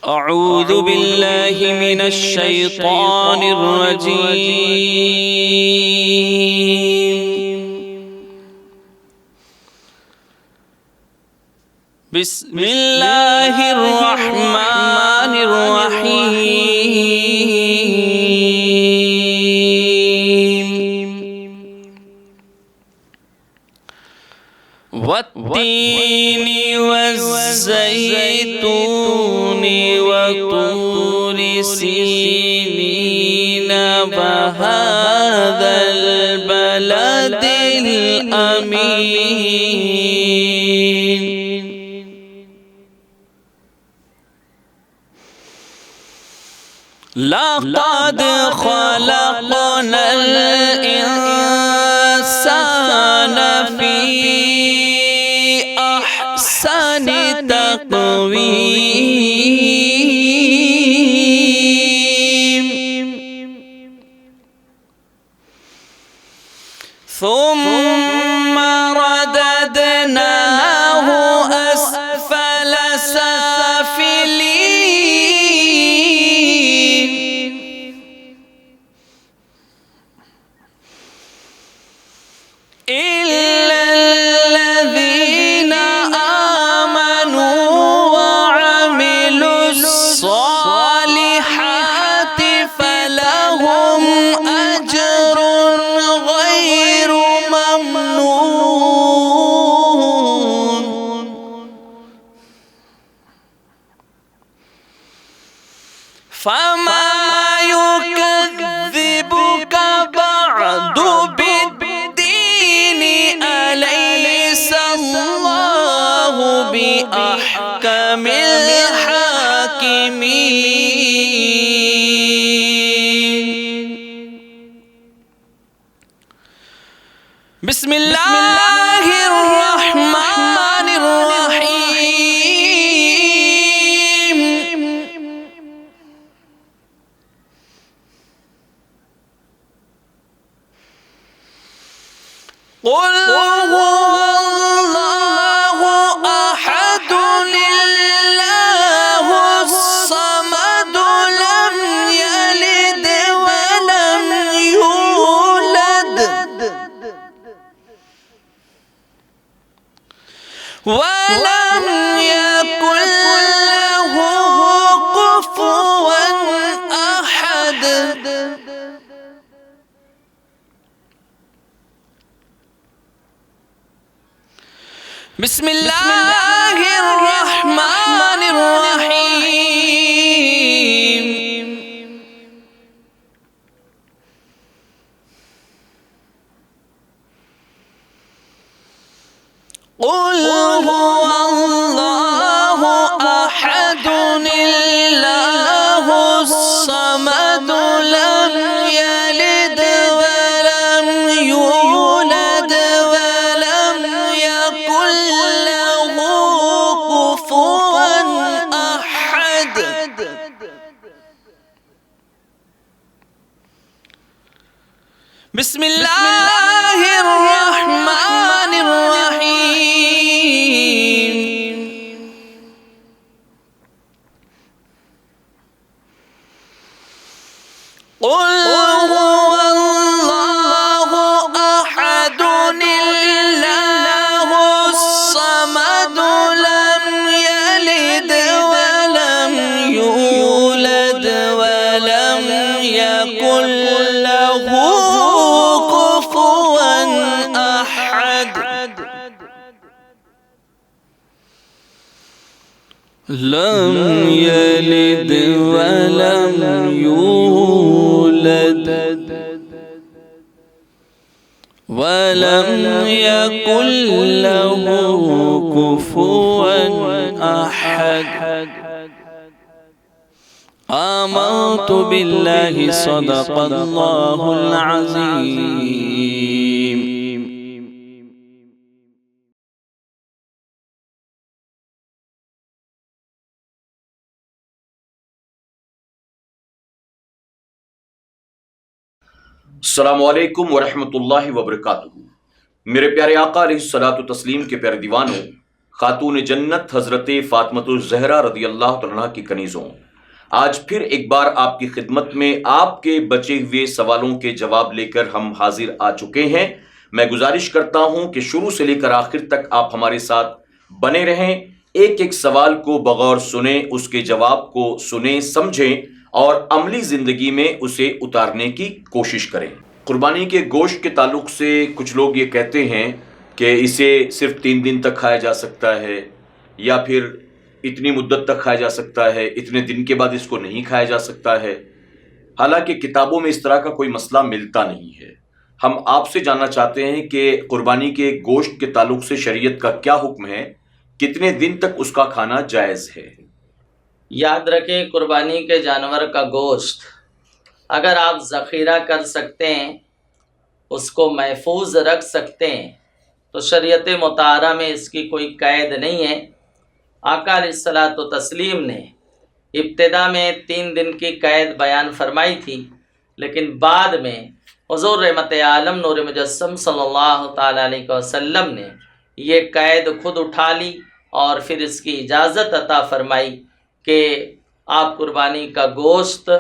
أعوذ بالله من الشيطان الرجيم. بسم الله الرحمن الرحيم. والتين والزيتون وطور سينين وهذا البلد الأمين. لقد خلقنا الإنسان في أحسن تقويم ثم رددناه أسفل سافلين إلا الذين آمنوا وعملوا الصالحات فلهم أجر غير ممنون. فما يكذبك بعد بالدين أليس الله بأحكم الحاكمين. بسم الله الرحمن الرحيم. قل هو الله أحد الله الصمد لم يلد ولم يولد ولم يكن له كفوا أحد. بسم الله الرحمن الرحيم. قل هو الله أحد الله الصمد لم يلد ولم يولد ولم يكن له كفوا أحد. بسم الله الرحمن الرحيم. قل هو الله أحد الله الصمد لم يلد ولم يولد ولم يكن له كفوا أحد. لم يلد ولم يولد ولم يكن له كفوا أحد. آمنت بالله صدق الله العظيم. السلام علیکم ورحمۃ اللہ وبرکاتہ. میرے پیارے آقا علیہ الصلوۃ والتسلیم کے پیارے دیوانوں، خاتون جنت حضرت فاطمۃ الزہرا رضی اللہ عنہا کی کنیزوں، آج پھر ایک بار آپ کی خدمت میں آپ کے بچے ہوئے سوالوں کے جواب لے کر ہم حاضر آ چکے ہیں۔ میں گزارش کرتا ہوں کہ شروع سے لے کر آخر تک آپ ہمارے ساتھ بنے رہیں، ایک ایک سوال کو بغور سنیں، اس کے جواب کو سنیں، سمجھیں اور عملی زندگی میں اسے اتارنے کی کوشش کریں۔ قربانی کے گوشت کے تعلق سے کچھ لوگ یہ کہتے ہیں کہ اسے صرف 3 دن تک کھایا جا سکتا ہے، یا پھر اتنی مدت تک کھایا جا سکتا ہے، اتنے دن کے بعد اس کو نہیں کھایا جا سکتا ہے۔ حالانکہ کتابوں میں اس طرح کا کوئی مسئلہ ملتا نہیں ہے۔ ہم آپ سے جاننا چاہتے ہیں کہ قربانی کے گوشت کے تعلق سے شریعت کا کیا حکم ہے، کتنے دن تک اس کا کھانا جائز ہے؟ یاد رکھیں، قربانی کے جانور کا گوشت اگر آپ ذخیرہ کر سکتے ہیں، اس کو محفوظ رکھ سکتے ہیں، تو شریعت مطہرہ میں اس کی کوئی قید نہیں ہے۔ آقا علیہ الصلوۃ والتسلیم نے ابتدا میں 3 دن کی قید بیان فرمائی تھی، لیکن بعد میں حضور رحمت عالم نور مجسم صلی اللہ تعالیٰ علیہ وسلم نے یہ قید خود اٹھا لی اور پھر اس کی اجازت عطا فرمائی کہ آپ قربانی کا گوشت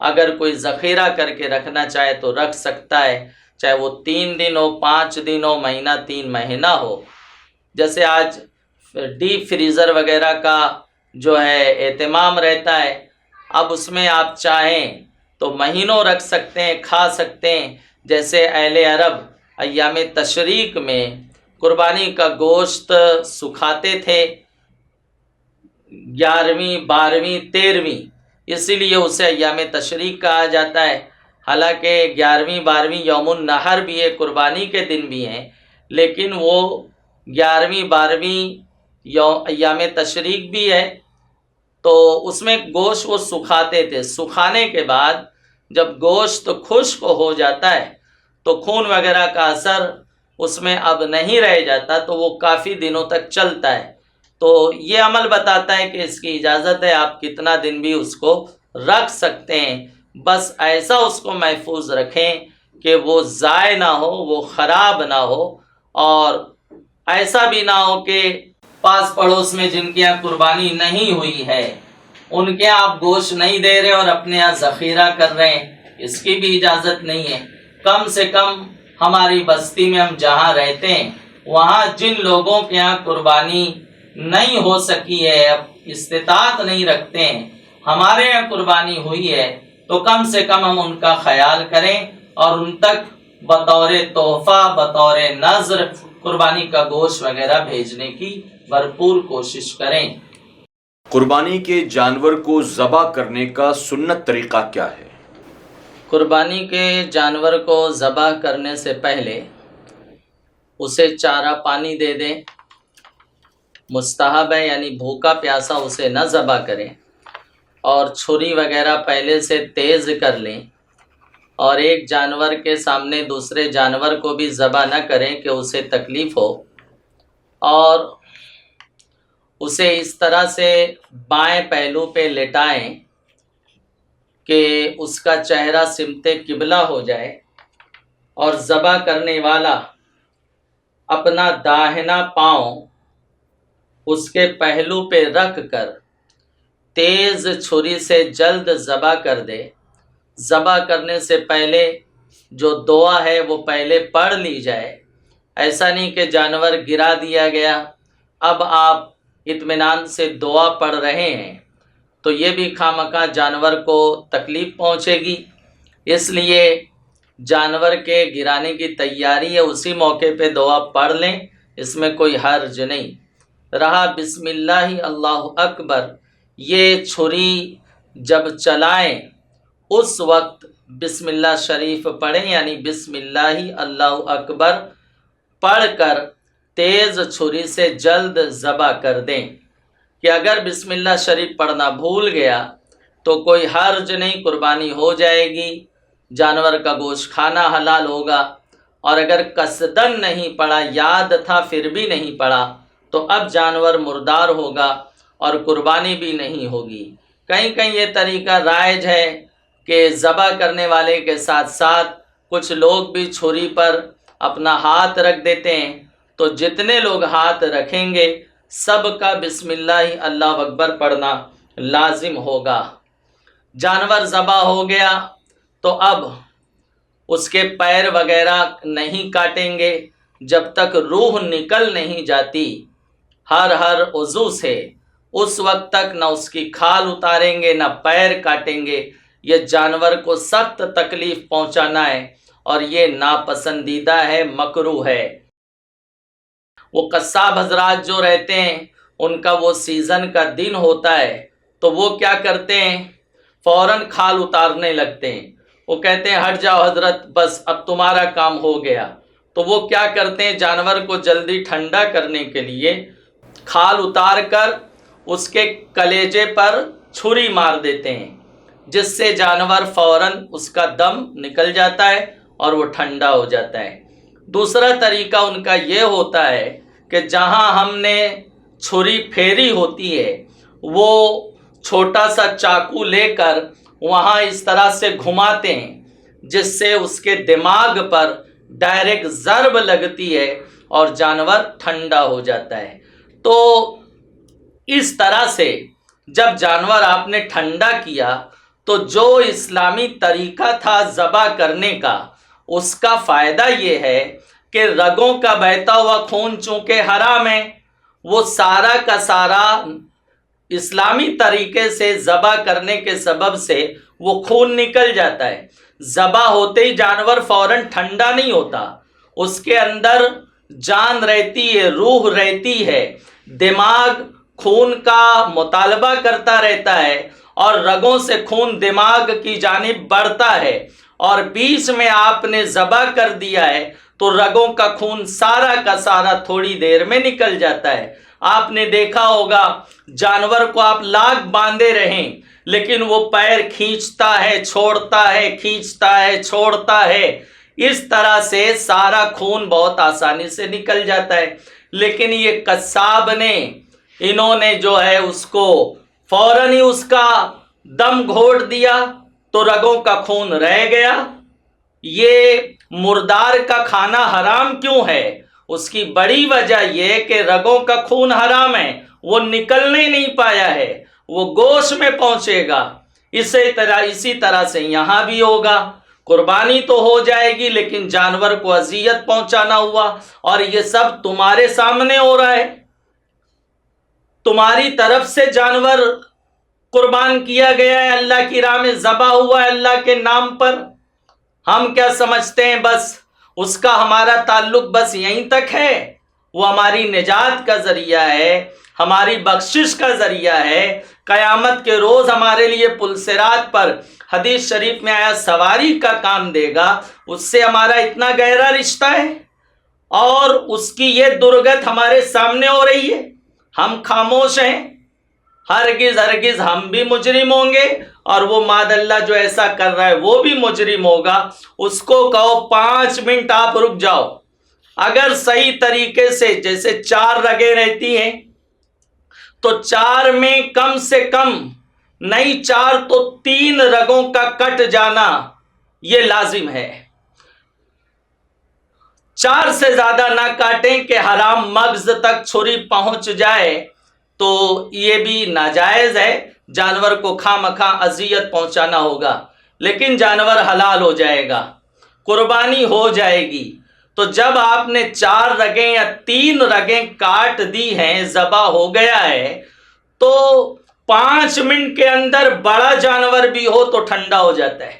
اگر کوئی ذخیرہ کر کے رکھنا چاہے تو رکھ سکتا ہے، چاہے وہ 3 دن ہو، 5 دن ہو، مہینہ 3 مہینہ ہو۔ جیسے آج ڈیپ فریزر وغیرہ کا جو ہے اہتمام رہتا ہے، اب اس میں آپ چاہیں تو مہینوں رکھ سکتے ہیں، کھا سکتے ہیں۔ جیسے اہل عرب ایام تشریق میں قربانی کا گوشت سکھاتے تھے، 11ویں، 12ویں، 13ویں، اسی لیے اسے ایام تشریق کہا جاتا ہے۔ حالانکہ 11ویں، 12ویں یوم النحر بھی ہے، قربانی کے دن بھی ہیں، لیکن وہ 11ویں، 12ویں ایام تشریق بھی ہے، تو اس میں گوشت وہ سکھاتے تھے۔ سکھانے کے بعد جب گوشت خشک ہو جاتا ہے تو خون وغیرہ کا اثر اس میں اب نہیں رہ جاتا، تو وہ کافی دنوں تک چلتا ہے۔ تو یہ عمل بتاتا ہے کہ اس کی اجازت ہے، آپ کتنا دن بھی اس کو رکھ سکتے ہیں، بس ایسا اس کو محفوظ رکھیں کہ وہ ضائع نہ ہو، وہ خراب نہ ہو، اور ایسا بھی نہ ہو کہ پاس پڑوس میں جن کے یہاں قربانی نہیں ہوئی ہے ان کے یہاں آپ گوشت نہیں دے رہے اور اپنے یہاں ذخیرہ کر رہے ہیں، اس کی بھی اجازت نہیں ہے۔ کم سے کم ہماری بستی میں ہم جہاں رہتے ہیں وہاں جن لوگوں کے یہاں قربانی نہیں ہو سکی ہے، اب استطاعت نہیں رکھتے ہیں، ہمارے یہاں قربانی ہوئی ہے، تو کم سے کم ہم ان کا خیال کریں اور ان تک بطور تحفہ، بطور نذر قربانی کا گوشت وغیرہ بھیجنے کی بھرپور کوشش کریں۔ قربانی کے جانور کو ذبح کرنے کا سنت طریقہ کیا ہے؟ قربانی کے جانور کو ذبح کرنے سے پہلے اسے چارہ پانی دے دیں، مستحب ہے، یعنی بھوکا پیاسا اسے نہ ذبح کریں، اور چھری وغیرہ پہلے سے تیز کر لیں، اور ایک جانور کے سامنے دوسرے جانور کو بھی ذبح نہ کریں کہ اسے تکلیف ہو، اور اسے اس طرح سے بائیں پہلو پہ لٹائیں کہ اس کا چہرہ سمت قبلہ ہو جائے، اور ذبح کرنے والا اپنا داہنا پاؤں اس کے پہلو پہ رکھ کر تیز چھری سے جلد ذبح کر دے۔ ذبح کرنے سے پہلے جو دعا ہے وہ پہلے پڑھ لی جائے، ایسا نہیں کہ جانور گرا دیا گیا، اب آپ اطمینان سے دعا پڑھ رہے ہیں تو یہ بھی خامخواہ جانور کو تکلیف پہنچے گی، اس لیے جانور کے گرانے کی تیاری ہے، اسی موقع پہ دعا پڑھ لیں، اس میں کوئی حرج نہیں۔ رہا بسم اللہ اللہ اکبر، یہ چھری جب چلائیں اس وقت بسم اللہ شریف پڑھیں، یعنی بسم اللہ اللہ اکبر پڑھ کر تیز چھری سے جلد ذبح کر دیں، کہ اگر بسم اللہ شریف پڑھنا بھول گیا تو کوئی حرج نہیں، قربانی ہو جائے گی، جانور کا گوشت کھانا حلال ہوگا، اور اگر قصدن نہیں پڑھا، یاد تھا پھر بھی نہیں پڑھا، تو اب جانور مردار ہوگا اور قربانی بھی نہیں ہوگی۔ کہیں کہیں یہ طریقہ رائج ہے کہ ذبح کرنے والے کے ساتھ ساتھ کچھ لوگ بھی چھری پر اپنا ہاتھ رکھ دیتے ہیں، تو جتنے لوگ ہاتھ رکھیں گے سب کا بسم اللہ اللہ اکبر پڑھنا لازم ہوگا۔ جانور ذبح ہو گیا تو اب اس کے پیر وغیرہ نہیں کاٹیں گے جب تک روح نکل نہیں جاتی، ہر عضو سے، اس وقت تک نہ اس کی کھال اتاریں گے نہ پیر کاٹیں گے۔ یہ جانور کو سخت تکلیف پہنچانا ہے اور یہ ناپسندیدہ ہے، مکروہ ہے۔ وہ قصاب حضرات جو رہتے ہیں ان کا وہ سیزن کا دن ہوتا ہے تو وہ کیا کرتے ہیں، فوراً کھال اتارنے لگتے ہیں۔ وہ کہتے ہیں ہٹ جاؤ حضرت، بس اب تمہارا کام ہو گیا۔ تو وہ کیا کرتے ہیں، جانور کو جلدی ٹھنڈا کرنے کے لیے کھال اتار کر اس کے کلیجے پر چھری مار دیتے ہیں، جس سے جانور فوراً اس کا دم نکل جاتا ہے اور وہ ٹھنڈا ہو جاتا ہے۔ دوسرا طریقہ ان کا یہ ہوتا ہے کہ جہاں ہم نے چھری پھیری ہوتی ہے وہ چھوٹا سا چاقو لے کر وہاں اس طرح سے گھماتے ہیں جس سے اس کے دماغ پر ڈائریکٹ ضرب لگتی ہے اور جانور ٹھنڈا ہو جاتا ہے۔ تو اس طرح سے جب جانور آپ نے ٹھنڈا کیا تو جو اسلامی طریقہ تھا ذبح کرنے کا، اس کا فائدہ یہ ہے کہ رگوں کا بہتا ہوا خون چونکہ حرام ہے، وہ سارا کا سارا اسلامی طریقے سے ذبح کرنے کے سبب سے وہ خون نکل جاتا ہے۔ ذبح ہوتے ہی جانور فوراً ٹھنڈا نہیں ہوتا، اس کے اندر جان رہتی ہے، روح رہتی ہے، دماغ خون کا مطالبہ کرتا رہتا ہے اور رگوں سے خون دماغ کی جانب بڑھتا ہے، اور بیچ میں آپ نے ذبح کر دیا ہے تو رگوں کا خون سارا کا سارا تھوڑی دیر میں نکل جاتا ہے۔ آپ نے دیکھا ہوگا جانور کو آپ لاگ باندھے رہیں لیکن وہ پیر کھینچتا ہے چھوڑتا ہے، کھینچتا ہے چھوڑتا ہے، اس طرح سے سارا خون بہت آسانی سے نکل جاتا ہے۔ لیکن یہ قصاب نے، انہوں نے جو ہے اس کو فوراً ہی اس کا دم گھونٹ دیا تو رگوں کا خون رہ گیا۔ یہ مردار کا کھانا حرام کیوں ہے؟ اس کی بڑی وجہ یہ کہ رگوں کا خون حرام ہے، وہ نکلنے نہیں پایا ہے، وہ گوشت میں پہنچے گا۔ اسی طرح سے یہاں بھی ہوگا، قربانی تو ہو جائے گی لیکن جانور کو اذیت پہنچانا ہوا، اور یہ سب تمہارے سامنے ہو رہا ہے۔ تمہاری طرف سے جانور قربان کیا گیا ہے، اللہ کی راہ میں ذبح ہوا ہے اللہ کے نام پر۔ ہم کیا سمجھتے ہیں بس اس کا ہمارا تعلق بس یہیں تک ہے؟ وہ ہماری نجات کا ذریعہ ہے، ہماری بخشش کا ذریعہ ہے، قیامت کے روز ہمارے لیے پل صراط پر حدیث شریف میں آیا سواری کا کام دے گا، اس سے ہمارا اتنا گہرا رشتہ ہے، اور اس کی یہ درگت ہمارے سامنے ہو رہی ہے، ہم خاموش ہیں۔ ہرگز ہم بھی مجرم ہوں گے، اور وہ ماد اللہ جو ایسا کر رہا ہے وہ بھی مجرم ہوگا۔ اس کو کہو 5 منٹ آپ رک جاؤ، اگر صحیح طریقے سے، جیسے 4 رگیں رہتی ہیں تو 4 میں کم سے کم نہیں 4 تو 3 رگوں کا کٹ جانا یہ لازم ہے۔ 4 سے زیادہ نہ کاٹیں کہ حرام مغز تک چھری پہنچ جائے تو یہ بھی ناجائز ہے، جانور کو خواہ اذیت پہنچانا ہوگا، لیکن جانور حلال ہو جائے گا، قربانی ہو جائے گی۔ تو جب آپ نے 4 رگیں یا 3 رگیں کاٹ دی ہیں، ذبح ہو گیا ہے، تو 5 منٹ کے اندر بڑا جانور بھی ہو تو ٹھنڈا ہو جاتا ہے۔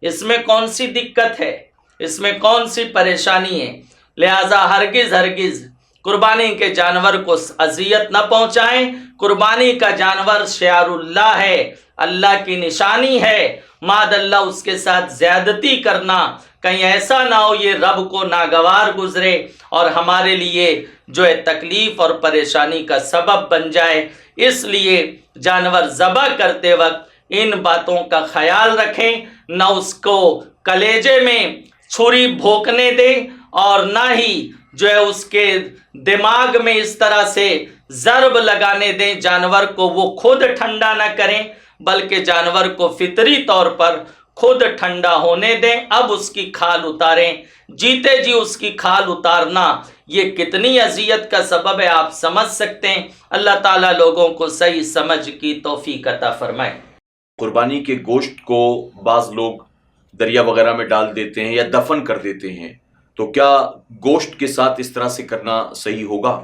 اس میں کون سی دقت ہے؟ اس میں کون سی پریشانی ہے؟ لہذا ہرگز قربانی کے جانور کو اذیت نہ پہنچائیں۔ قربانی کا جانور شعار اللہ ہے، اللہ کی نشانی ہے، ماد اللہ اس کے ساتھ زیادتی کرنا کہیں ایسا نہ ہو یہ رب کو ناگوار گزرے اور ہمارے لیے جو ہے تکلیف اور پریشانی کا سبب بن جائے۔ اس لیے جانور ذبح کرتے وقت ان باتوں کا خیال رکھیں، نہ اس کو کلیجے میں چھری بھونکنے دیں اور نہ ہی جو ہے اس کے دماغ میں اس طرح سے ضرب لگانے دیں جانور کو، وہ خود ٹھنڈا نہ کریں بلکہ جانور کو فطری طور پر خود ٹھنڈا ہونے دیں۔ اب اس کی کھال اتاریں، جیتے جی اس کی کھال اتارنا یہ کتنی اذیت کا سبب ہے آپ سمجھ سکتے ہیں۔ اللہ تعالیٰ لوگوں کو صحیح سمجھ کی توفیق عطا فرمائے۔ قربانی کے گوشت کو بعض لوگ دریا وغیرہ میں ڈال دیتے ہیں یا دفن کر دیتے ہیں، تو کیا گوشت کے ساتھ اس طرح سے کرنا صحیح ہوگا؟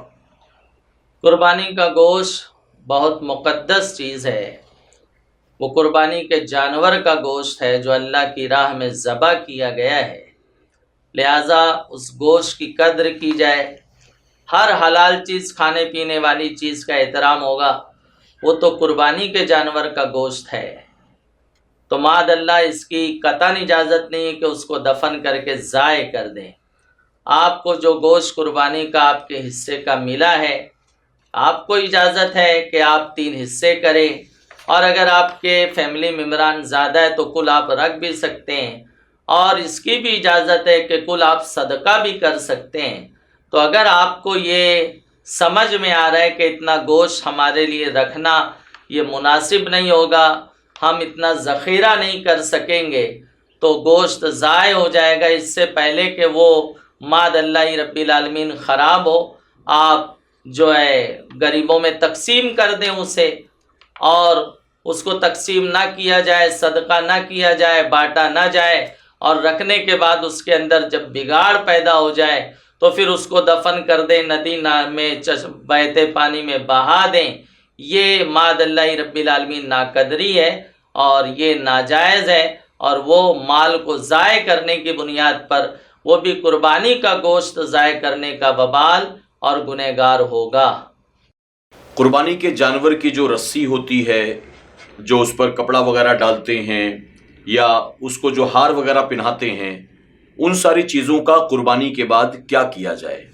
قربانی کا گوشت بہت مقدس چیز ہے، وہ قربانی کے جانور کا گوشت ہے جو اللہ کی راہ میں ذبح کیا گیا ہے، لہٰذا اس گوشت کی قدر کی جائے۔ ہر حلال چیز، کھانے پینے والی چیز کا احترام ہوگا، وہ تو قربانی کے جانور کا گوشت ہے، تو معاذ اللہ اس کی قطعاً اجازت نہیں ہے کہ اس کو دفن کر کے ضائع کر دیں۔ آپ کو جو گوشت قربانی کا آپ کے حصے کا ملا ہے، آپ کو اجازت ہے کہ آپ 3 حصے کریں، اور اگر آپ کے فیملی ممبران زیادہ ہے تو کل آپ رکھ بھی سکتے ہیں، اور اس کی بھی اجازت ہے کہ کل آپ صدقہ بھی کر سکتے ہیں۔ تو اگر آپ کو یہ سمجھ میں آ رہا ہے کہ اتنا گوشت ہمارے لیے رکھنا یہ مناسب نہیں ہوگا، ہم اتنا ذخیرہ نہیں کر سکیں گے، تو گوشت ضائع ہو جائے گا اس سے پہلے کہ وہ معاذ اللہ رب العالمین خراب ہو، آپ جو ہے غریبوں میں تقسیم کر دیں اسے، اور اس کو تقسیم نہ کیا جائے، صدقہ نہ کیا جائے، بانٹا نہ جائے، اور رکھنے کے بعد اس کے اندر جب بگاڑ پیدا ہو جائے تو پھر اس کو دفن کر دیں، ندی میں بہتے پانی میں بہا دیں، یہ معاذ اللہ رب العالمین ناقدری ہے اور یہ ناجائز ہے، اور وہ مال کو ضائع کرنے کی بنیاد پر وہ بھی قربانی کا گوشت ضائع کرنے کا وبال اور گنہگار ہوگا۔ قربانی کے جانور کی جو رسی ہوتی ہے، جو اس پر کپڑا وغیرہ ڈالتے ہیں یا اس کو جو ہار وغیرہ پہناتے ہیں، ان ساری چیزوں کا قربانی کے بعد کیا کیا جائے؟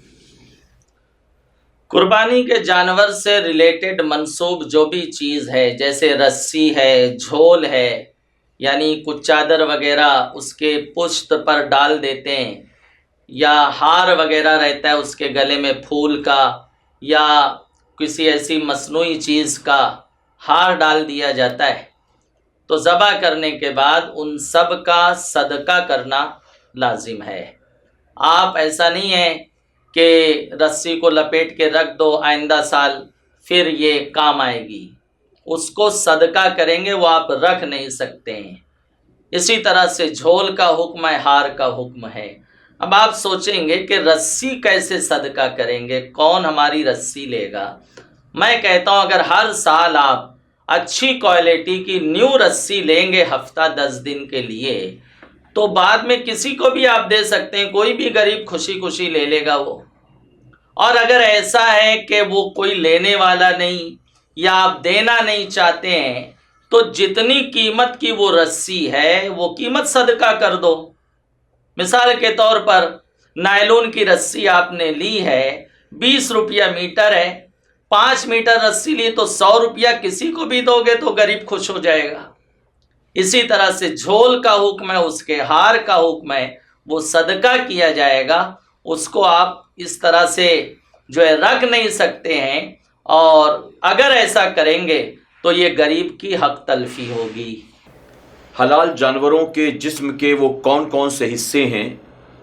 قربانی کے جانور سے ریلیٹڈ منسوب جو بھی چیز ہے، جیسے رسی ہے، جھول ہے، یعنی کچھ چادر وغیرہ اس کے پشت پر ڈال دیتے ہیں، یا ہار وغیرہ رہتا ہے اس کے گلے میں پھول کا، یا کسی ایسی مصنوعی چیز کا ہار ڈال دیا جاتا ہے، تو ذبح کرنے کے بعد ان سب کا صدقہ کرنا لازم ہے۔ آپ ایسا نہیں ہے کہ رسی کو لپیٹ کے رکھ دو، آئندہ سال پھر یہ کام آئے گی، اس کو صدقہ کریں گے، وہ آپ رکھ نہیں سکتے ہیں۔ اسی طرح سے جھول کا حکم ہے، ہار کا حکم ہے۔ اب آپ سوچیں گے کہ رسی کیسے صدقہ کریں گے، کون ہماری رسی لے گا؟ میں کہتا ہوں اگر ہر سال آپ اچھی کوالٹی کی نیو رسی لیں گے ہفتہ 10 دن کے لیے، تو بعد میں کسی کو بھی آپ دے سکتے ہیں، کوئی بھی غریب خوشی خوشی لے لے گا وہ۔ اور اگر ایسا ہے کہ وہ کوئی لینے والا نہیں یا آپ دینا نہیں چاہتے ہیں، تو جتنی قیمت کی وہ رسی ہے وہ قیمت صدقہ کر دو۔ مثال کے طور پر نائلون کی رسی آپ نے لی ہے، 20 روپیہ میٹر ہے، 5 میٹر رسی لی تو 100 روپیہ کسی کو بھی دو گے تو غریب خوش ہو جائے گا۔ اسی طرح سے جھول کا حکم ہے، اس کے ہار کا حکم ہے، وہ صدقہ کیا جائے گا، اس کو آپ اس طرح سے جو ہے رکھ نہیں سکتے ہیں، اور اگر ایسا کریں گے تو یہ غریب کی حق تلفی ہوگی۔ حلال جانوروں کے جسم کے وہ کون کون سے حصے ہیں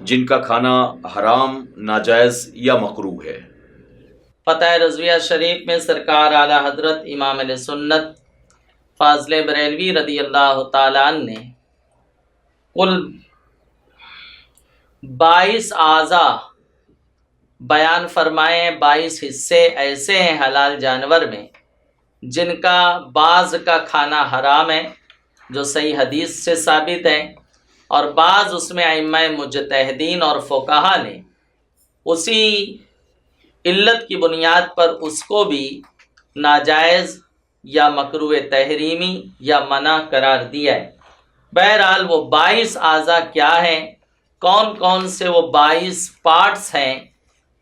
جن کا کھانا حرام، ناجائز یا مکروہ ہے؟ فتح رضویہ شریف میں سرکار اعلی حضرت امام علیہ سنت فاضل بریلوی رضی اللہ تعالیٰ عنہ نے کل 22 اعضاء بیان فرمائے ہیں، 22 حصے ایسے ہیں حلال جانور میں جن کا بعض کا کھانا حرام ہے، جو صحیح حدیث سے ثابت ہے، اور بعض اس میں ائمہ مجتہدین اور فقہا نے اسی علت کی بنیاد پر اس کو بھی ناجائز یا مکروہ تحریمی یا منع قرار دیا ہے۔ بہرحال وہ 22 اعضاء کیا ہیں، کون کون سے وہ 22 پارٹس ہیں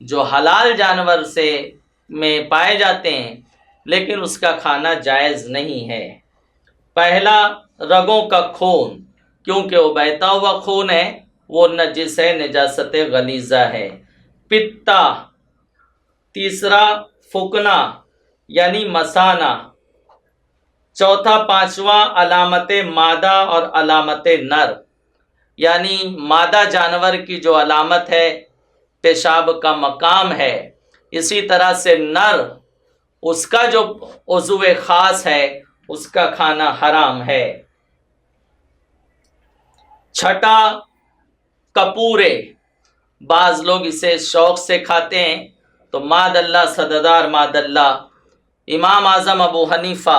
جو حلال جانور سے میں پائے جاتے ہیں لیکن اس کا کھانا جائز نہیں ہے۔ پہلا، رگوں کا خون، کیونکہ وہ بہتا ہوا خون ہے، وہ نجس ہے، نجاست غلیظہ ہے۔ پتا، تیسرا فکنا یعنی مثانہ، چوتھا پانچواں علامت مادہ اور علامت نر، یعنی مادہ جانور کی جو علامت ہے پیشاب کا مقام ہے، اسی طرح سے نر اس کا جو عضو خاص ہے اس کا کھانا حرام ہے۔ چھٹا، کپورے، بعض لوگ اسے شوق سے کھاتے ہیں، تو ماد اللہ صددار ماد اللہ، امام اعظم ابو حنیفہ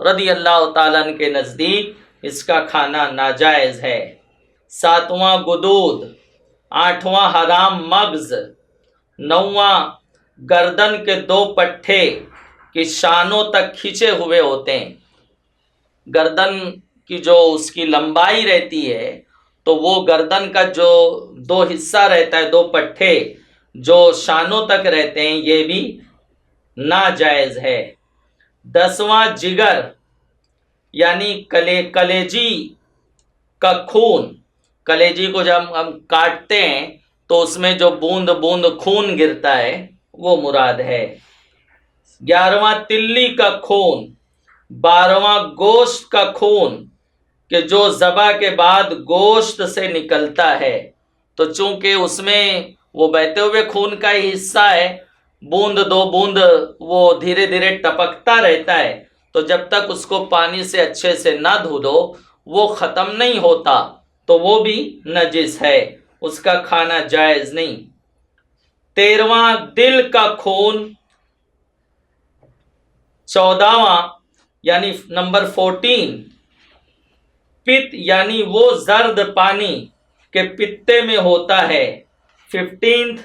رضی اللہ تعالیٰ عنہ کے نزدیک اس کا کھانا ناجائز ہے۔ ساتواں، گدود، آٹھواں حرام مغز، نواں گردن کے 2 پٹھے کی شانوں تک کھینچے ہوئے ہوتے ہیں۔ گردن کی جو اس کی لمبائی رہتی ہے تو وہ گردن کا جو 2 حصہ رہتا ہے، 2 پٹھے جو شانوں تک رہتے ہیں، یہ بھی ناجائز ہے۔ 10واں، جگر یعنی کلیجی کا خون، کلیجی کو جب ہم کاٹتے ہیں تو اس میں جو بوند بوند خون گرتا ہے وہ مراد ہے۔ 11واں، تلی کا خون۔ 12واں، گوشت کا خون کہ جو ذبح کے بعد گوشت سے نکلتا ہے، تو چونکہ اس میں وہ بہتے ہوئے خون کا ہی حصہ ہے، بوند 2 بوند وہ دھیرے دھیرے ٹپکتا رہتا ہے، تو جب تک اس کو پانی سے اچھے سے نہ دھو دو وہ ختم نہیں ہوتا، تو وہ بھی نجس ہے، اس کا کھانا جائز نہیں۔ 13واں، دل کا خون۔ 14واں یعنی نمبر 14، پت یعنی وہ زرد پانی کہ پتے میں ہوتا ہے۔ 15،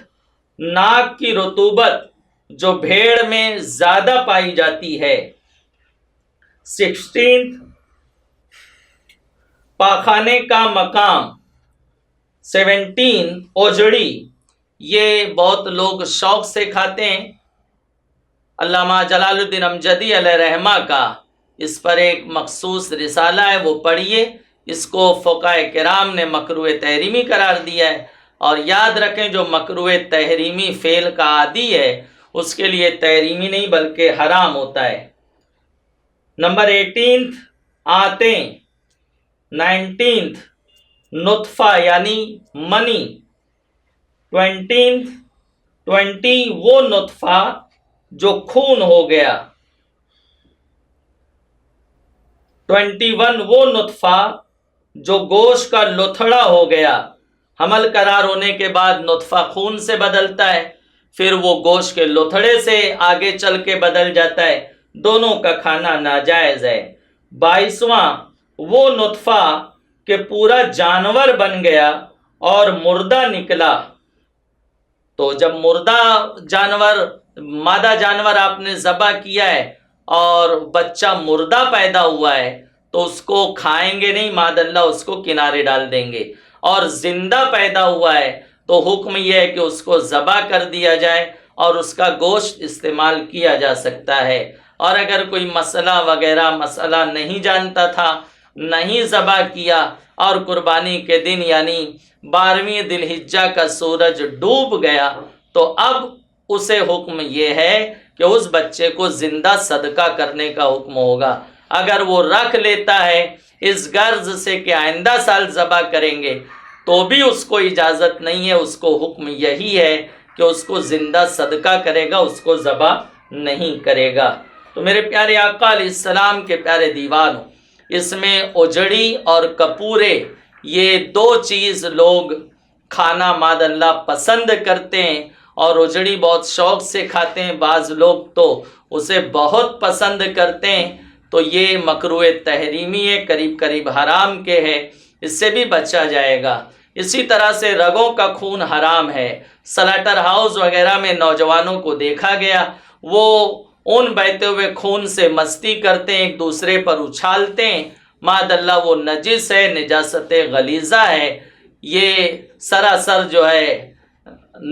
ناک کی رطوبت جو بھیڑ میں زیادہ پائی جاتی ہے۔ 16، پاخانے کا مقام۔ 17، اوجڑی، یہ بہت لوگ شوق سے کھاتے ہیں۔ علامہ جلال الدین امجدی علیہ رحمہ کا اس پر ایک مخصوص رسالہ ہے، وہ پڑھیے۔ اس کو فقہاء کرام نے مکروہ تحریمی قرار دیا ہے، اور یاد رکھیں جو مکروہ تحریمی فعل کا عادی ہے اس کے لیے تحریمی نہیں بلکہ حرام ہوتا ہے۔ نمبر 18، آتیں۔ 19، نطفہ یعنی منی۔ 20، وہ نطفہ جو خون ہو گیا۔ 21، وہ نطفہ جو گوشت کا لتھڑا ہو گیا، حمل قرار ہونے کے بعد نطفہ خون سے بدلتا ہے، پھر وہ گوشت کے لتھڑے سے آگے چل کے بدل جاتا ہے، دونوں کا کھانا ناجائز ہے۔ 22واں، وہ نطفہ کہ پورا جانور بن گیا اور مردہ نکلا، تو جب مردہ جانور، مادہ جانور آپ نے ذبح کیا ہے اور بچہ مردہ پیدا ہوا ہے تو اس کو کھائیں گے نہیں، معاذ اللہ اس کو کنارے ڈال دیں گے۔ اور زندہ پیدا ہوا ہے تو حکم یہ ہے کہ اس کو ذبح کر دیا جائے اور اس کا گوشت استعمال کیا جا سکتا ہے۔ اور اگر کوئی مسئلہ نہیں جانتا تھا، نہیں ذبح کیا، اور قربانی کے دن یعنی 12ویں ذی الحجہ کا سورج ڈوب گیا، تو اب اسے حکم یہ ہے کہ اس بچے کو زندہ صدقہ کرنے کا حکم ہوگا۔ اگر وہ رکھ لیتا ہے اس غرض سے کہ آئندہ سال ذبح کریں گے تو بھی اس کو اجازت نہیں ہے، اس کو حکم یہی ہے کہ اس کو زندہ صدقہ کرے گا، اس کو ذبح نہیں کرے گا۔ تو میرے پیارے آقا علیہ السلام کے پیارے دیوانوں، اس میں اجڑی اور کپورے، یہ 2 چیز لوگ کھانا ماد اللہ پسند کرتے ہیں، اور اجڑی بہت شوق سے کھاتے ہیں، بعض لوگ تو اسے بہت پسند کرتے ہیں، تو یہ مکروہ تحریمی ہے، قریب قریب حرام کے ہے، اس سے بھی بچا جائے گا۔ اسی طرح سے رگوں کا خون حرام ہے۔ سلاٹر ہاؤس وغیرہ میں نوجوانوں کو دیکھا گیا، وہ ان بہتے ہوئے خون سے مستی کرتے ہیں، ایک دوسرے پر اچھالتے ہیں، معاذ اللہ وہ نجس ہے، نجاست غلیظہ ہے، یہ سراسر جو ہے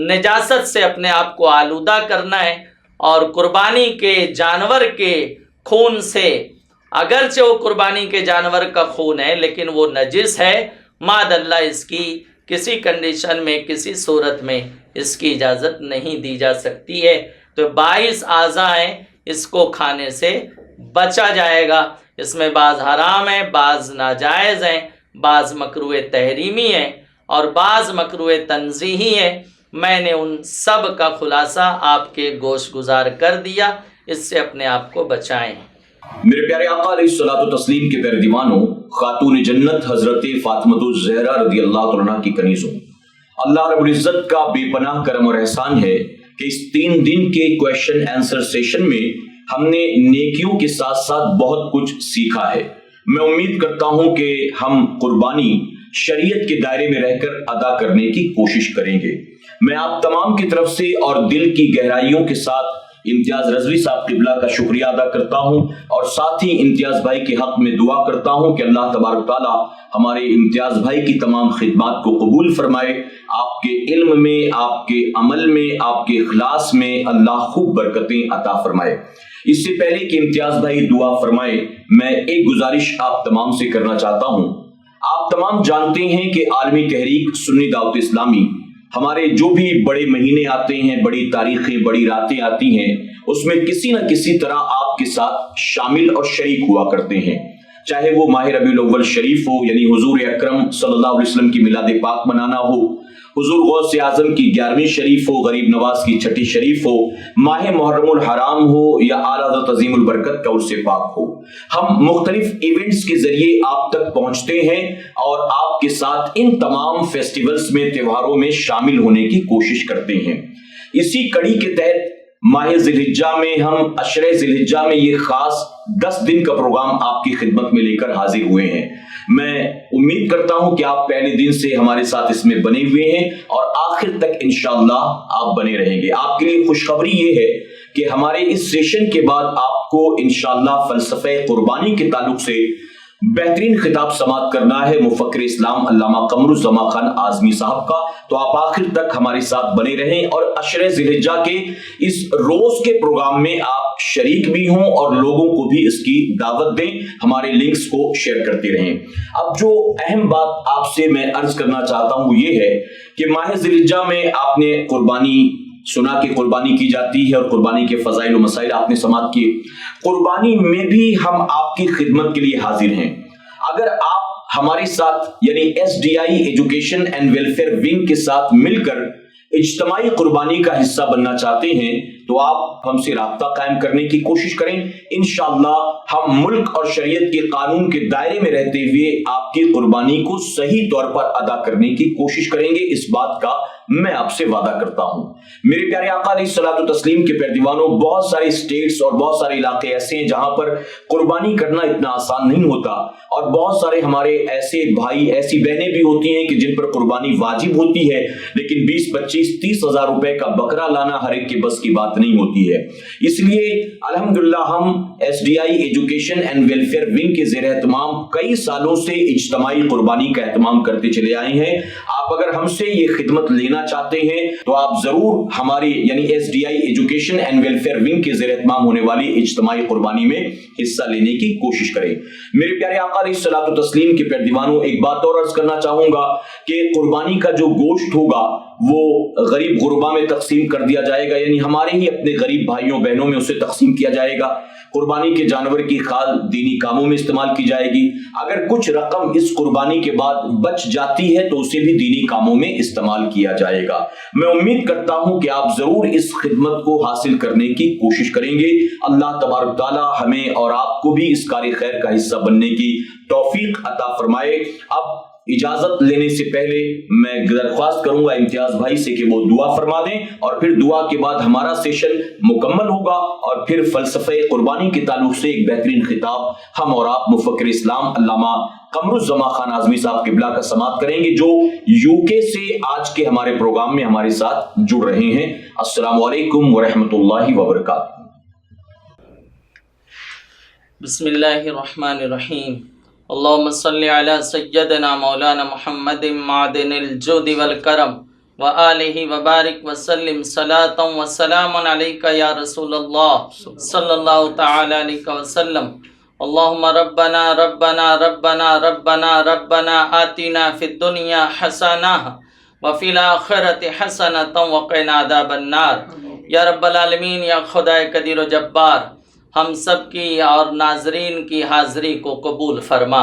نجاست سے اپنے آپ کو آلودہ کرنا ہے۔ اور قربانی کے جانور کے خون سے، اگرچہ وہ قربانی کے جانور کا خون ہے لیکن وہ نجس ہے، معاذ اللہ اس کی کسی کنڈیشن میں، کسی صورت میں اس کی اجازت نہیں دی جا سکتی ہے۔ تو 22 اعضاء ہیں، اس کو کھانے سے بچا جائے گا۔ اس میں بعض حرام ہیں، بعض ناجائز ہیں، بعض مکروہ تحریمی ہیں، اور بعض مکروہ تنزیہی ہیں۔ میں نے ان سب کا خلاصہ آپ کے گوش گزار کر دیا، اس سے اپنے آپ کو بچائیں۔ میرے پیارے آقا علیہ الصلوۃ والتسلیم کے پیارے دیوانوں، خاتون جنت حضرت فاطمہ الزہرا رضی اللہ عنہا کی کنیزوں، اللہ رب العزت کا بے پناہ کرم اور احسان ہے کہ اس 3 دن کے کویشچن آنسر سیشن میں ہم نے نیکیوں کے ساتھ ساتھ بہت کچھ سیکھا ہے۔ میں امید کرتا ہوں کہ ہم قربانی شریعت کے دائرے میں رہ کر ادا کرنے کی کوشش کریں گے۔ میں آپ تمام کی طرف سے اور دل کی گہرائیوں کے ساتھ امتیاز رضوی صاحب قبلہ کا شکریہ ادا کرتا ہوں، اور ساتھ ہی امتیاز بھائی کے حق میں دعا کرتا ہوں کہ اللہ تبارک تعالیٰ ہمارے امتیاز بھائی کی تمام خدمات کو قبول فرمائے، آپ کے علم میں، آپ کے عمل میں، آپ کے اخلاص میں اللہ خوب برکتیں عطا فرمائے۔ اس سے پہلے کہ امتیاز بھائی دعا فرمائے، میں ایک گزارش آپ تمام سے کرنا چاہتا ہوں۔ آپ تمام جانتے ہیں کہ عالمی تحریک سنی دعوت اسلامی ہمارے جو بھی بڑے مہینے آتے ہیں، بڑی تاریخیں، بڑی راتیں آتی ہیں، اس میں کسی نہ کسی طرح آپ کے ساتھ شامل اور شریک ہوا کرتے ہیں، چاہے وہ ماہ ربیع الاول شریف ہو، یعنی حضور اکرم صلی اللہ علیہ وسلم کی میلاد پاک منانا ہو، حضور غوث اعظم کی 11ویں شریف ہو، غریب نواز کی 6ٹھی شریف ہو، ماہ محرم الحرام ہو، یا اعلیٰ حضرت عظیم البرکت کا عرس پاک ہو۔ ہم مختلف ایونٹس کے ذریعے آپ تک پہنچتے ہیں اور آپ کے ساتھ ان تمام فیسٹیولز میں، تہواروں میں شامل ہونے کی کوشش کرتے ہیں۔ اسی کڑی کے تحت ماہ ذی الحجہ میں ہم عشرہ ذی الحجہ میں یہ خاص 10 دن کا پروگرام آپ کی خدمت میں لے کر حاضر ہوئے ہیں۔ میں امید کرتا ہوں کہ آپ پہلے دن سے ہمارے ساتھ اس میں بنے ہوئے ہیں اور آخر تک انشاءاللہ آپ بنے رہیں گے۔ آپ کے لیے خوشخبری یہ ہے کہ ہمارے اس سیشن کے بعد آپ کو انشاءاللہ فلسفہ قربانی کے تعلق سے بہترین خطاب سماعت کرنا ہے مفکر اسلام علامہ قمر الزمان خان اعظمی صاحب کا، تو آپ آخر تک ہمارے ساتھ بنے رہیں اور عشرہ ذی الحجہ کے اس روز کے پروگرام میں آپ شریک بھی ہوں اور لوگوں کو بھی اس کی دعوت دیں، ہمارے لنکس کو شیئر کرتے رہیں۔ اب جو اہم بات آپ سے میں عرض کرنا چاہتا ہوں وہ یہ ہے کہ ماہ ذی الحجہ میں آپ نے قربانی سنا کہ قربانی کی جاتی ہے اور قربانی کے فضائل و مسائل آپ نے سماعت کیے۔ قربانی میں بھی ہم آپ کی خدمت کے لیے حاضر ہیں۔ اگر آپ ہمارے ساتھ یعنی SDI education and welfare wing کے ساتھ مل کر اجتماعی قربانی کا حصہ بننا چاہتے ہیں تو آپ ہم سے رابطہ قائم کرنے کی کوشش کریں۔ انشاءاللہ ہم ملک اور شریعت کے قانون کے دائرے میں رہتے ہوئے آپ کی قربانی کو صحیح طور پر ادا کرنے کی کوشش کریں گے، اس بات کا میں آپ سے وعدہ کرتا ہوں۔ میرے پیارے آقا علیہ الصلوۃ والتسلیم کے پیارے دیوانوں، بہت سارے اسٹیٹس اور بہت سارے علاقے ایسے ہیں جہاں پر قربانی کرنا اتنا آسان نہیں ہوتا، اور بہت سارے ہمارے ایسے بھائی، ایسی بہنیں بھی ہوتی ہیں کہ جن پر قربانی واجب ہوتی ہے، لیکن 20، 25، 30 ہزار روپے کا بکرا لانا ہر ایک کے بس کی بات نہیں ہوتی ہے۔ اس لیے الحمدللہ ہم SDI education and welfare wing کے زیر اہتمام کئی سالوں سے اجتماعی قربانی کا اہتمام کرتے چلے آئے ہیں۔ آپ اگر ہم سے یہ خدمت لینا چاہتے ہیں تو آپ ضرور ہماری یعنی SDI education and welfare wing کے زیر اہتمام ہونے والی اجتماعی قربانی میں حصہ لینے کی کوشش کریں۔ میرے پیارے آقا علیہ الصلوۃ والتسلیم کے پیارے دیوانوں، ایک بات اور عرض کرنا چاہوں گا کہ قربانی کا جو گوشت ہوگا وہ غریب غربا میں تقسیم کر دیا جائے گا، یعنی ہمارے ہی اپنے غریب بھائیوں بہنوں میں اسے تقسیم کیا جائے گا۔ قربانی کے جانور کی خال دینی کاموں میں استعمال کی جائے گی۔ اگر کچھ رقم اس قربانی کے بعد بچ جاتی ہے تو اسے بھی دینی کاموں میں استعمال کیا جائے گا۔ میں امید کرتا ہوں کہ آپ ضرور اس خدمت کو حاصل کرنے کی کوشش کریں گے۔ اللہ تبارک تعالی ہمیں اور آپ کو بھی اس کار خیر کا حصہ بننے کی توفیق عطا فرمائے۔ اب اجازت لینے سے پہلے میں درخواست کروں گا امتیاز بھائی سے کہ وہ دعا فرما دیں، اور پھر دعا کے بعد ہمارا سیشن مکمل ہوگا، اور پھر فلسفہ قربانی کے تعلق سے ایک بہترین خطاب ہم اور آپ مفکر اسلام علامہ قمر الزمان خان اعظمی صاحب قبلہ کا سماعت کریں گے، جو UK سے آج کے ہمارے پروگرام میں ہمارے ساتھ جڑ رہے ہیں۔ السلام علیکم ورحمۃ اللہ وبرکاتہ۔ بسم اللہ الرحمن الرحیم۔ اللہم صلی علی سیدنا مولانا محمد معدن الجود والکرم وآلہ وبارک وسلم صلاۃ وسلام علیک یا رسول اللہ صلی اللہ تعالی علیہ وسلم۔ اللہم ربنا ربنا ربنا ربنا ربنا آتنا فی الدنیا حسنہ وفی الآخرۃ حسنۃ وقنا عذاب النار۔ یا رب العالمین، یا خدا قدیر و جبار، ہم سب کی اور ناظرین کی حاضری کو قبول فرما۔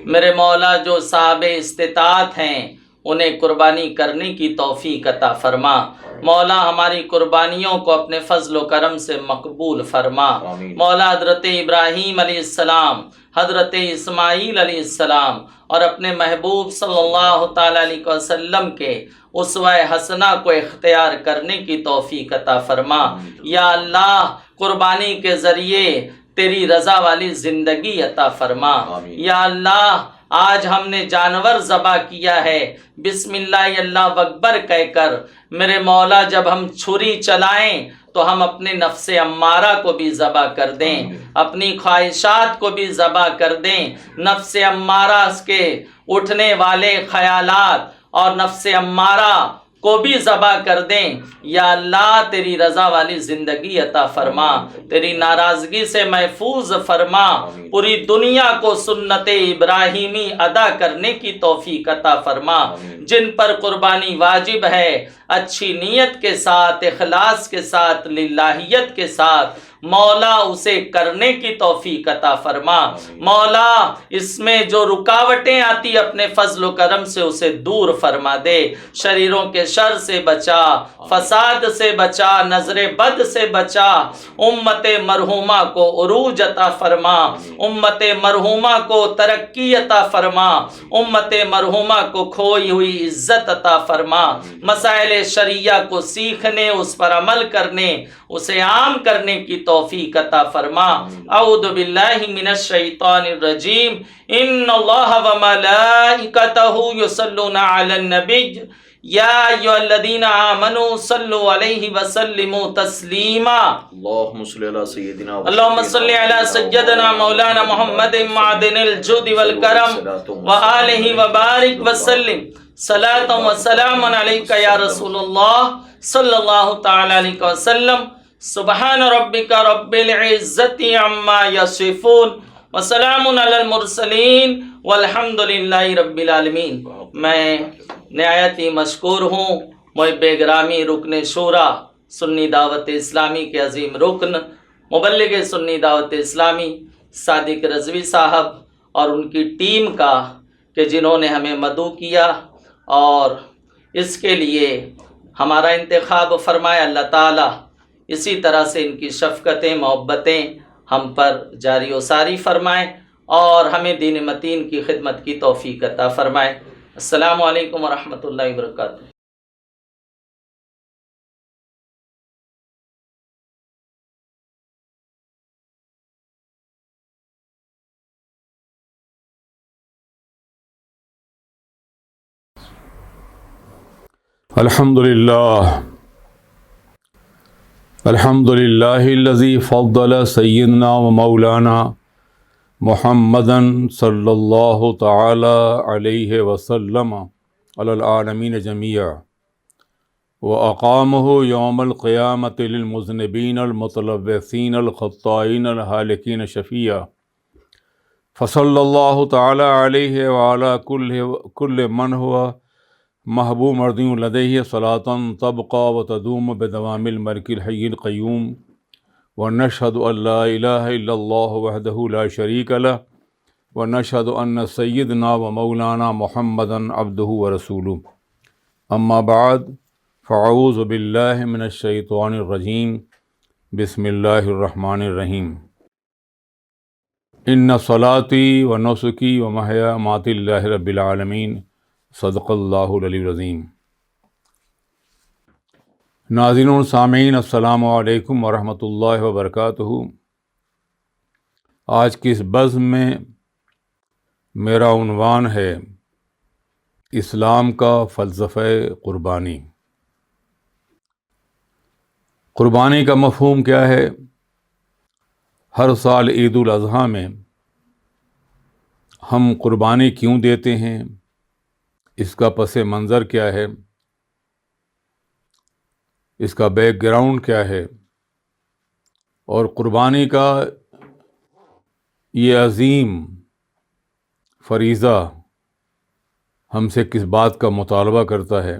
میرے مولا، جو صاحب استطاعت ہیں انہیں قربانی کرنے کی توفیق عطا فرما۔ مولا ہماری قربانیوں کو اپنے فضل و کرم سے مقبول فرما۔ آمین۔ مولا حضرت ابراہیم علیہ السلام، حضرت اسماعیل علیہ السلام اور اپنے محبوب صلی اللہ تعالیٰ علیہ وسلم کے اسوہ حسنہ کو اختیار کرنے کی توفیق عطا فرما۔ یا اللہ قربانی کے ذریعے تیری رضا والی زندگی عطا فرما۔ آمین۔ یا اللہ آج ہم نے جانور ذبح کیا ہے، بسم اللہ اللہ اکبر کہہ کر میرے مولا جب ہم چھری چلائیں تو ہم اپنے نفس امارہ کو بھی ذبح کر دیں، اپنی خواہشات کو بھی ذبح کر دیں، نفس امارہ کے اٹھنے والے خیالات اور نفس امارہ کو بھی ذبح کر دیں۔ یا اللہ تیری رضا والی زندگی عطا فرما، تیری ناراضگی سے محفوظ فرما، پوری دنیا کو سنت ابراہیمی ادا کرنے کی توفیق عطا فرما۔ جن پر قربانی واجب ہے اچھی نیت کے ساتھ، اخلاص کے ساتھ، للہیت کے ساتھ مولا اسے کرنے کی توفیق عطا فرما۔ مولا اس میں جو رکاوٹیں آتی اپنے فضل و کرم سے اسے دور فرما دے، شریروں کے شر سے بچا، فساد سے بچا، نظر بد سے بچا۔ امت مرحومہ کو عروج عطا فرما، امت مرحومہ کو ترقی عطا فرما، امت مرحومہ کو کھوئی ہوئی عزت عطا فرما۔ مسائل شریعہ کو سیکھنے، اس پر عمل کرنے، اسے عام کرنے کی توفیق عطا فرما۔ اعوذ باللہ من الشیطان الرجیم، ان اللہ وملائکتہ یصلون علی النبی یا ایھا الذین آمنوا صلوا علیہ وسلموا تسلیما۔ اللہم صلی علی سیدنا اللہم صلی علی سیدنا مولانا محمد معدن الجود والکرم وآلہ وبارک وسلم، صلاۃ و سلام علیک یا رسول اللہ صلی اللہ تعالی علیہ وسلم۔ سبحان ربک رب العزت عما یصفون وسلام علی المرسلین والحمد للہ رب العالمین۔ میں نہایت ہی مشکور ہوں محب گرامی رکن شورا سنی دعوت اسلامی کے عظیم رکن مبلغ سنی دعوت اسلامی صادق رضوی صاحب اور ان کی ٹیم کا کہ جنہوں نے ہمیں مدعو کیا اور اس کے لیے ہمارا انتخاب فرمایا۔ اللہ تعالیٰ اسی طرح سے ان کی شفقتیں، محبتیں ہم پر جاری و ساری فرمائیں اور ہمیں دین متین کی خدمت کی توفیق عطا فرمائیں۔ السلام علیکم ورحمۃ اللہ وبرکاتہ۔ الحمد للہ الذی فضل سیدنا و مولانا محمدا صلی اللہ تعالی علیہ وسلم علی العالمین جمیعا واقامہ یوم القیامۃ للمذنبین المتلوثین الخطائین الہالکین شفیعا، فصلی اللہ تعالی علیہ وعلی کل من ہوا محبوب مردی لدیہ صلاۃً تبقى وتدوم بدوام الملک الحی القیوم، ونشهد ان لا الہ الا اللہ وحدہ لا شریک لہ، ونشهد ان سیدنا و مولانا محمدا عبدہ ورسولہ، اما بعد فاعوذ باللہ من الشیطان الرجیم، بسم اللہ الرحمن الرحیم۔ ان صلاتی و نسکی و محیایا مماتی للہ رب العالمین، صدق اللہ العلی العظیم۔ ناظرین و سامعین، السلام علیکم ورحمۃ اللہ وبرکاتہ۔ آج کی اس بزم میں میرا عنوان ہے اسلام کا فلسفہ قربانی۔ قربانی کا مفہوم کیا ہے؟ ہر سال عید الاضحیٰ میں ہم قربانی کیوں دیتے ہیں؟ اس کا پس منظر کیا ہے؟ اس کا بیک گراؤنڈ کیا ہے؟ اور قربانی کا یہ عظیم فریضہ ہم سے کس بات کا مطالبہ کرتا ہے؟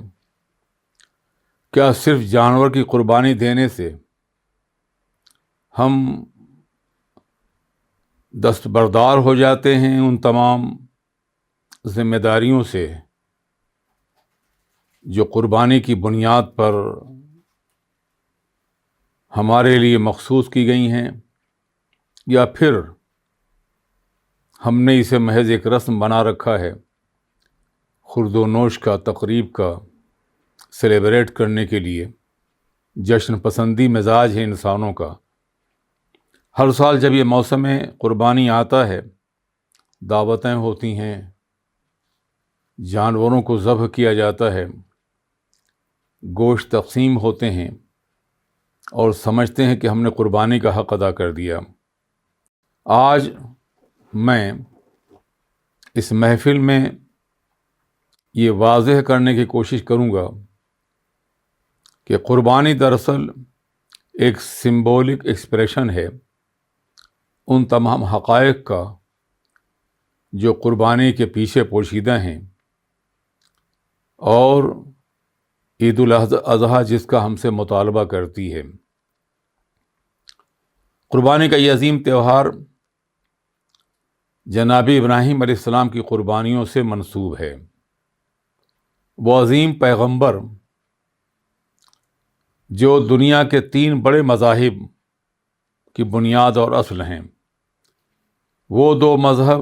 کیا صرف جانور کی قربانی دینے سے ہم دستبردار ہو جاتے ہیں ان تمام ذمہ داریوں سے جو قربانی کی بنیاد پر ہمارے لیے مخصوص کی گئی ہیں، یا پھر ہم نے اسے محض ایک رسم بنا رکھا ہے، خورد و نوش کا، تقریب کا، سیلیبریٹ کرنے کے لیے۔ جشن پسندی مزاج ہے انسانوں کا۔ ہر سال جب یہ موسم قربانی آتا ہے، دعوتیں ہوتی ہیں، جانوروں کو ذبح کیا جاتا ہے، گوشت تقسیم ہوتے ہیں، اور سمجھتے ہیں کہ ہم نے قربانی کا حق ادا کر دیا۔ آج میں اس محفل میں یہ واضح کرنے کی کوشش کروں گا کہ قربانی دراصل ایک سمبولک ایکسپریشن ہے ان تمام حقائق کا جو قربانی کے پیچھے پوشیدہ ہیں، اور عید الاضحیٰ جس کا ہم سے مطالبہ کرتی ہے۔ قربانی کا یہ عظیم تہوار جناب ابراہیم علیہ السلام کی قربانیوں سے منسوب ہے۔ وہ عظیم پیغمبر جو دنیا کے 3 بڑے مذاہب کی بنیاد اور اصل ہیں، وہ 2 مذہب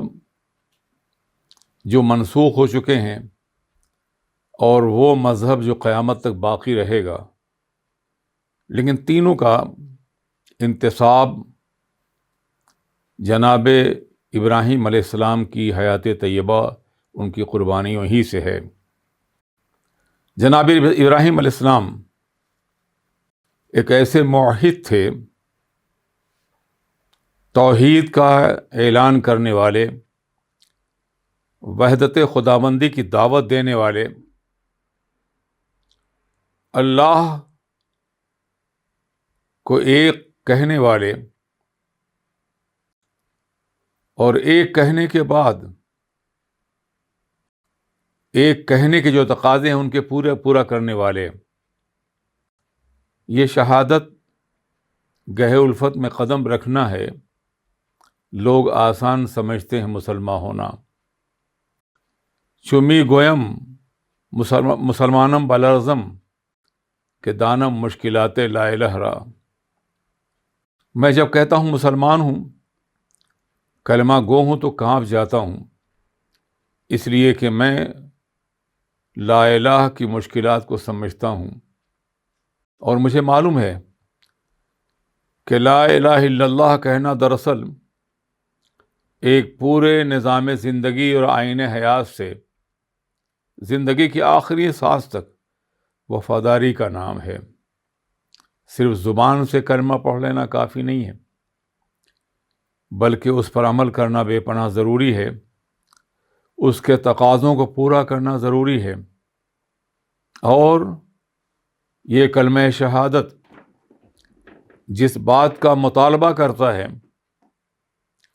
جو منسوخ ہو چکے ہیں، اور وہ مذہب جو قیامت تک باقی رہے گا، لیکن تینوں کا انتساب جناب ابراہیم علیہ السلام کی حیات طیبہ، ان کی قربانیوں ہی سے ہے۔ جناب ابراہیم علیہ السلام ایک ایسے موحد تھے، توحید کا اعلان کرنے والے، وحدت خداوندی کی دعوت دینے والے، اللہ کو ایک کہنے والے، اور ایک کہنے کے بعد ایک کہنے کے جو تقاضے ہیں ان کے پورا کرنے والے۔ یہ شہادت گہے الفت میں قدم رکھنا ہے۔ لوگ آسان سمجھتے ہیں مسلمان ہونا۔ چمی گویم مسلمانم بلرزم کہ دانم مشکلات لا الہ را۔ میں جب کہتا ہوں مسلمان ہوں، کلمہ گو ہوں، تو کانپ جاتا ہوں، اس لیے کہ میں لا الہ کی مشکلات کو سمجھتا ہوں، اور مجھے معلوم ہے کہ لا الہ الا اللہ کہنا دراصل ایک پورے نظام زندگی اور آئین حیات سے زندگی کی آخری سانس تک وفاداری کا نام ہے۔ صرف زبان سے کلمہ پڑھ لینا کافی نہیں ہے، بلکہ اس پر عمل کرنا بے پناہ ضروری ہے، اس کے تقاضوں کو پورا کرنا ضروری ہے، اور یہ کلمہ شہادت جس بات کا مطالبہ کرتا ہے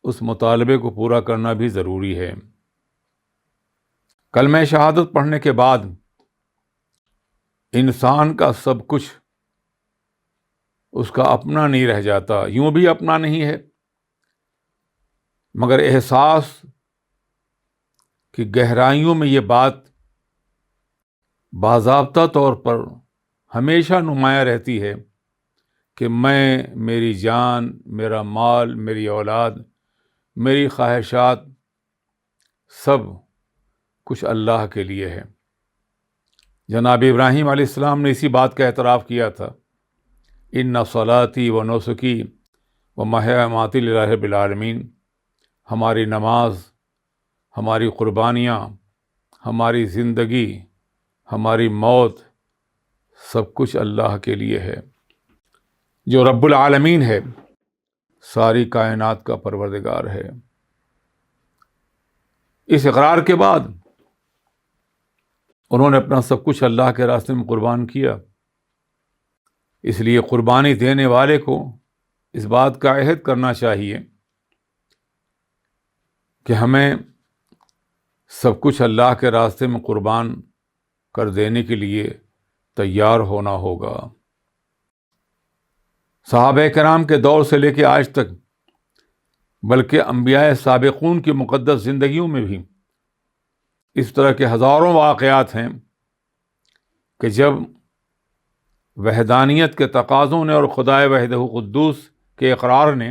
اس مطالبے کو پورا کرنا بھی ضروری ہے۔ کلمہ شہادت پڑھنے کے بعد انسان کا سب کچھ اس کا اپنا نہیں رہ جاتا، یوں بھی اپنا نہیں ہے، مگر احساس کی گہرائیوں میں یہ بات باضابطہ طور پر ہمیشہ نمایاں رہتی ہے کہ میں، میری جان، میرا مال، میری اولاد، میری خواہشات، سب کچھ اللہ کے لیے ہے۔ جناب ابراہیم علیہ السلام نے اسی بات کا اعتراف کیا تھا، ان صلاتی و نسکی و محیا ماتی للہ رب العالمین۔ ہماری نماز، ہماری قربانیاں، ہماری زندگی، ہماری موت، سب کچھ اللہ کے لیے ہے، جو رب العالمین ہے، ساری کائنات کا پروردگار ہے۔ اس اقرار کے بعد انہوں نے اپنا سب کچھ اللہ کے راستے میں قربان کیا۔ اس لیے قربانی دینے والے کو اس بات کا عہد کرنا چاہیے کہ ہمیں سب کچھ اللہ کے راستے میں قربان کر دینے کے لیے تیار ہونا ہوگا۔ صحابہ کرام کے دور سے لے کے آج تک، بلکہ انبیاء سابقون کی مقدس زندگیوں میں بھی اس طرح کے ہزاروں واقعات ہیں کہ جب وحدانیت کے تقاضوں نے اور خدائے وحدہ قدوس کے اقرار نے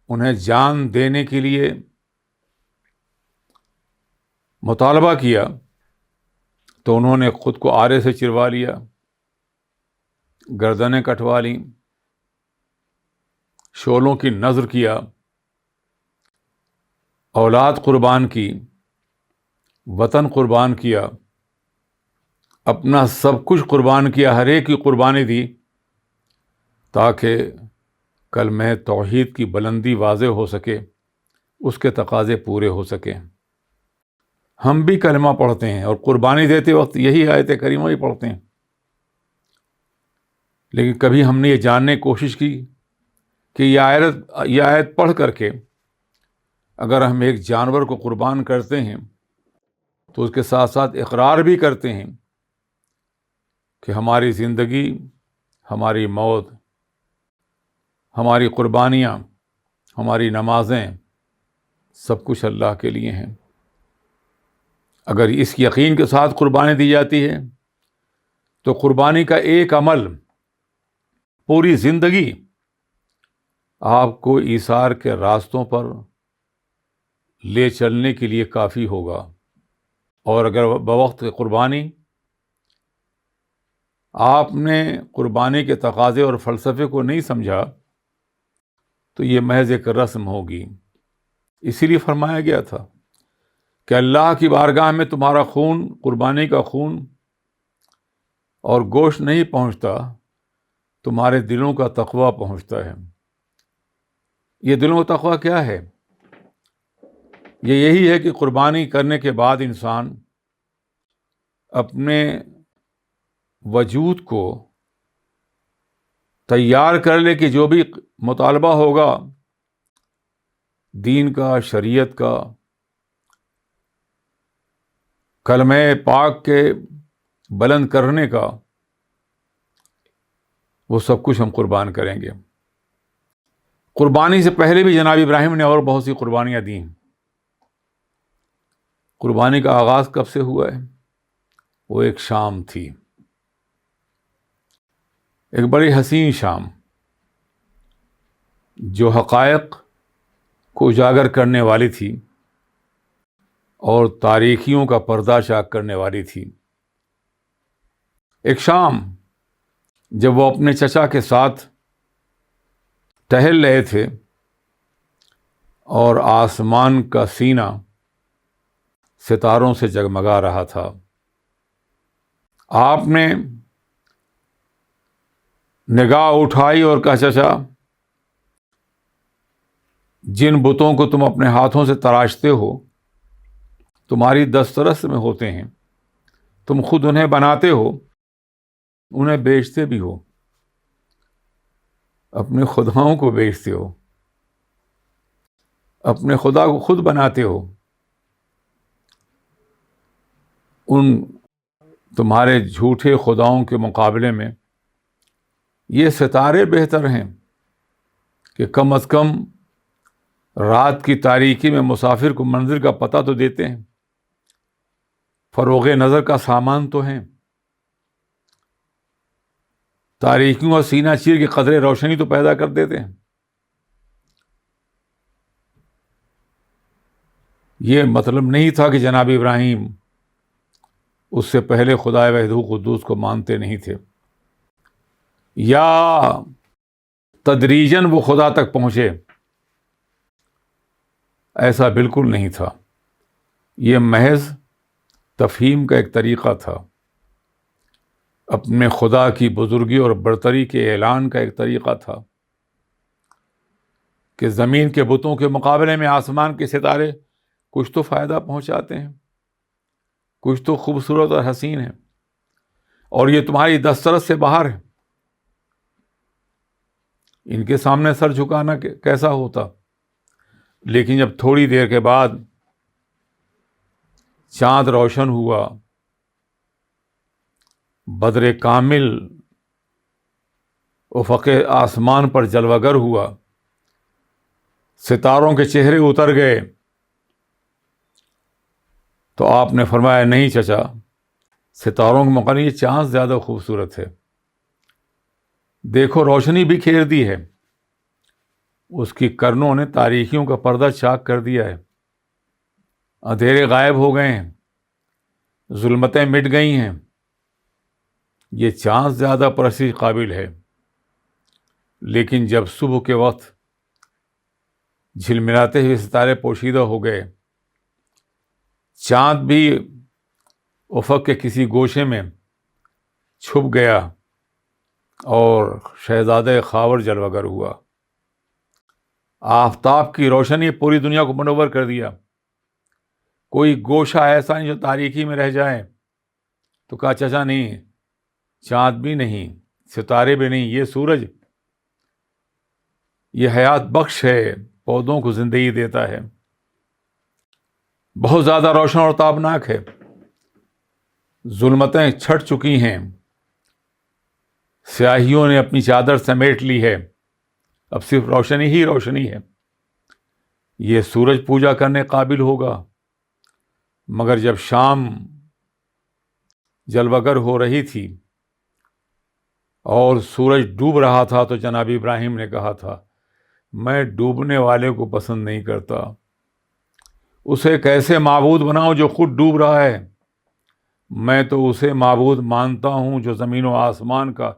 انہیں جان دینے کے لیے مطالبہ کیا تو انہوں نے خود کو آرے سے چروا لیا، گردنیں کٹوا لیں، شعلوں کی نذر کیا، اولاد قربان کی، وطن قربان کیا، اپنا سب کچھ قربان کیا، ہر ایک کی قربانی دی تاکہ کلمہ توحید کی بلندی واضح ہو سکے، اس کے تقاضے پورے ہو سکیں۔ ہم بھی کلمہ پڑھتے ہیں اور قربانی دیتے وقت یہی آیت کریمہ ہی پڑھتے ہیں، لیکن کبھی ہم نے یہ جاننے کی کوشش کی کہ یہ آیت پڑھ کر کے اگر ہم ایک جانور کو قربان کرتے ہیں تو اس کے ساتھ ساتھ اقرار بھی کرتے ہیں کہ ہماری زندگی، ہماری موت، ہماری قربانیاں، ہماری نمازیں سب کچھ اللہ کے لیے ہیں۔ اگر اس یقین کے ساتھ قربانی دی جاتی ہے تو قربانی کا ایک عمل پوری زندگی آپ کو ایثار کے راستوں پر لے چلنے کے لیے کافی ہوگا، اور اگر بوقت قربانی آپ نے قربانی کے تقاضے اور فلسفے کو نہیں سمجھا تو یہ محض ایک رسم ہوگی۔ اسی لیے فرمایا گیا تھا کہ اللہ کی بارگاہ میں تمہارا خون، قربانی کا خون اور گوشت نہیں پہنچتا، تمہارے دلوں کا تقویٰ پہنچتا ہے۔ یہ دلوں کا تقویٰ کیا ہے؟ یہ یہی ہے کہ قربانی کرنے کے بعد انسان اپنے وجود کو تیار کر لے کہ جو بھی مطالبہ ہوگا دین کا، شریعت کا، کلمہ پاک کے بلند کرنے کا، وہ سب کچھ ہم قربان کریں گے۔ قربانی سے پہلے بھی جناب ابراہیم نے اور بہت سی قربانیاں دیں۔ قربانی کا آغاز کب سے ہوا ہے؟ وہ ایک شام تھی، ایک بڑی حسین شام جو حقائق کو اجاگر کرنے والی تھی اور تاریکیوں کا پردہ چاک کرنے والی تھی۔ ایک شام جب وہ اپنے چچا کے ساتھ ٹہل رہے تھے اور آسمان کا سینہ ستاروں سے جگمگا رہا تھا، آپ نے نگاہ اٹھائی اور کہا، چچا جن بتوں کو تم اپنے ہاتھوں سے تراشتے ہو تمہاری دسترس میں ہوتے ہیں، تم خود انہیں بناتے ہو، انہیں بیچتے بھی ہو، اپنے خداؤں کو بیچتے ہو، اپنے خدا کو خود بناتے ہو، ان تمہارے جھوٹے خداؤں کے مقابلے میں یہ ستارے بہتر ہیں کہ کم از کم رات کی تاریکی میں مسافر کو منزل کا پتہ تو دیتے ہیں، فروغ نظر کا سامان تو ہیں، تاریکیوں اور سینہ چیر کے قدرے روشنی تو پیدا کر دیتے ہیں۔ یہ مطلب نہیں تھا کہ جناب ابراہیم اس سے پہلے خدا وحدہ قدوس کو مانتے نہیں تھے یا تدریجاً وہ خدا تک پہنچے، ایسا بالکل نہیں تھا۔ یہ محض تفہیم کا ایک طریقہ تھا، اپنے خدا کی بزرگی اور برتری کے اعلان کا ایک طریقہ تھا کہ زمین کے بتوں کے مقابلے میں آسمان کے ستارے کچھ تو فائدہ پہنچاتے ہیں، کچھ تو خوبصورت اور حسین ہیں، اور یہ تمہاری دسترس سے باہر ہے، ان کے سامنے سر جھکانا کیسا ہوتا۔ لیکن جب تھوڑی دیر کے بعد چاند روشن ہوا، بدر کامل افق آسمان پر جلوہ گر ہوا، ستاروں کے چہرے اتر گئے، تو آپ نے فرمایا، نہیں چچا، ستاروں کے مقابلے یہ چاند زیادہ خوبصورت ہے. دیکھو روشنی بھی کھیر دی ہے، اس کی کرنوں نے تاریکیوں کا پردہ چاک کر دیا ہے. اندھیرے غائب ہو گئے ہیں، ظلمتیں مٹ گئی ہیں. یہ چاند زیادہ پرستش قابل ہے. لیکن جب صبح کے وقت جھلملاتے ہوئے ستارے پوشیدہ ہو گئے، چاند بھی افق کے کسی گوشے میں چھپ گیا اور شہزادہ خاور جلوگر ہوا. آفتاب کی روشنی پوری دنیا کو منور کر دیا. کوئی گوشہ ایسا نہیں جو تاریکی میں رہ جائے. تو کہا چچا نہیں، چاند بھی نہیں، ستارے بھی نہیں، یہ سورج، یہ حیات بخش ہے، پودوں کو زندگی دیتا ہے، بہت زیادہ روشن اور تابناک ہے. ظلمتیں چھٹ چکی ہیں، سیاہیوں نے اپنی چادر سمیٹ لی ہے، اب صرف روشنی ہی روشنی ہے. یہ سورج پوجا کرنے قابل ہوگا. مگر جب شام جلوگر ہو رہی تھی اور سورج ڈوب رہا تھا تو جناب ابراہیم نے کہا تھا، میں ڈوبنے والے کو پسند نہیں کرتا. اسے کیسے معبود بناؤں جو خود ڈوب رہا ہے؟ میں تو اسے معبود مانتا ہوں جو زمین و آسمان کا،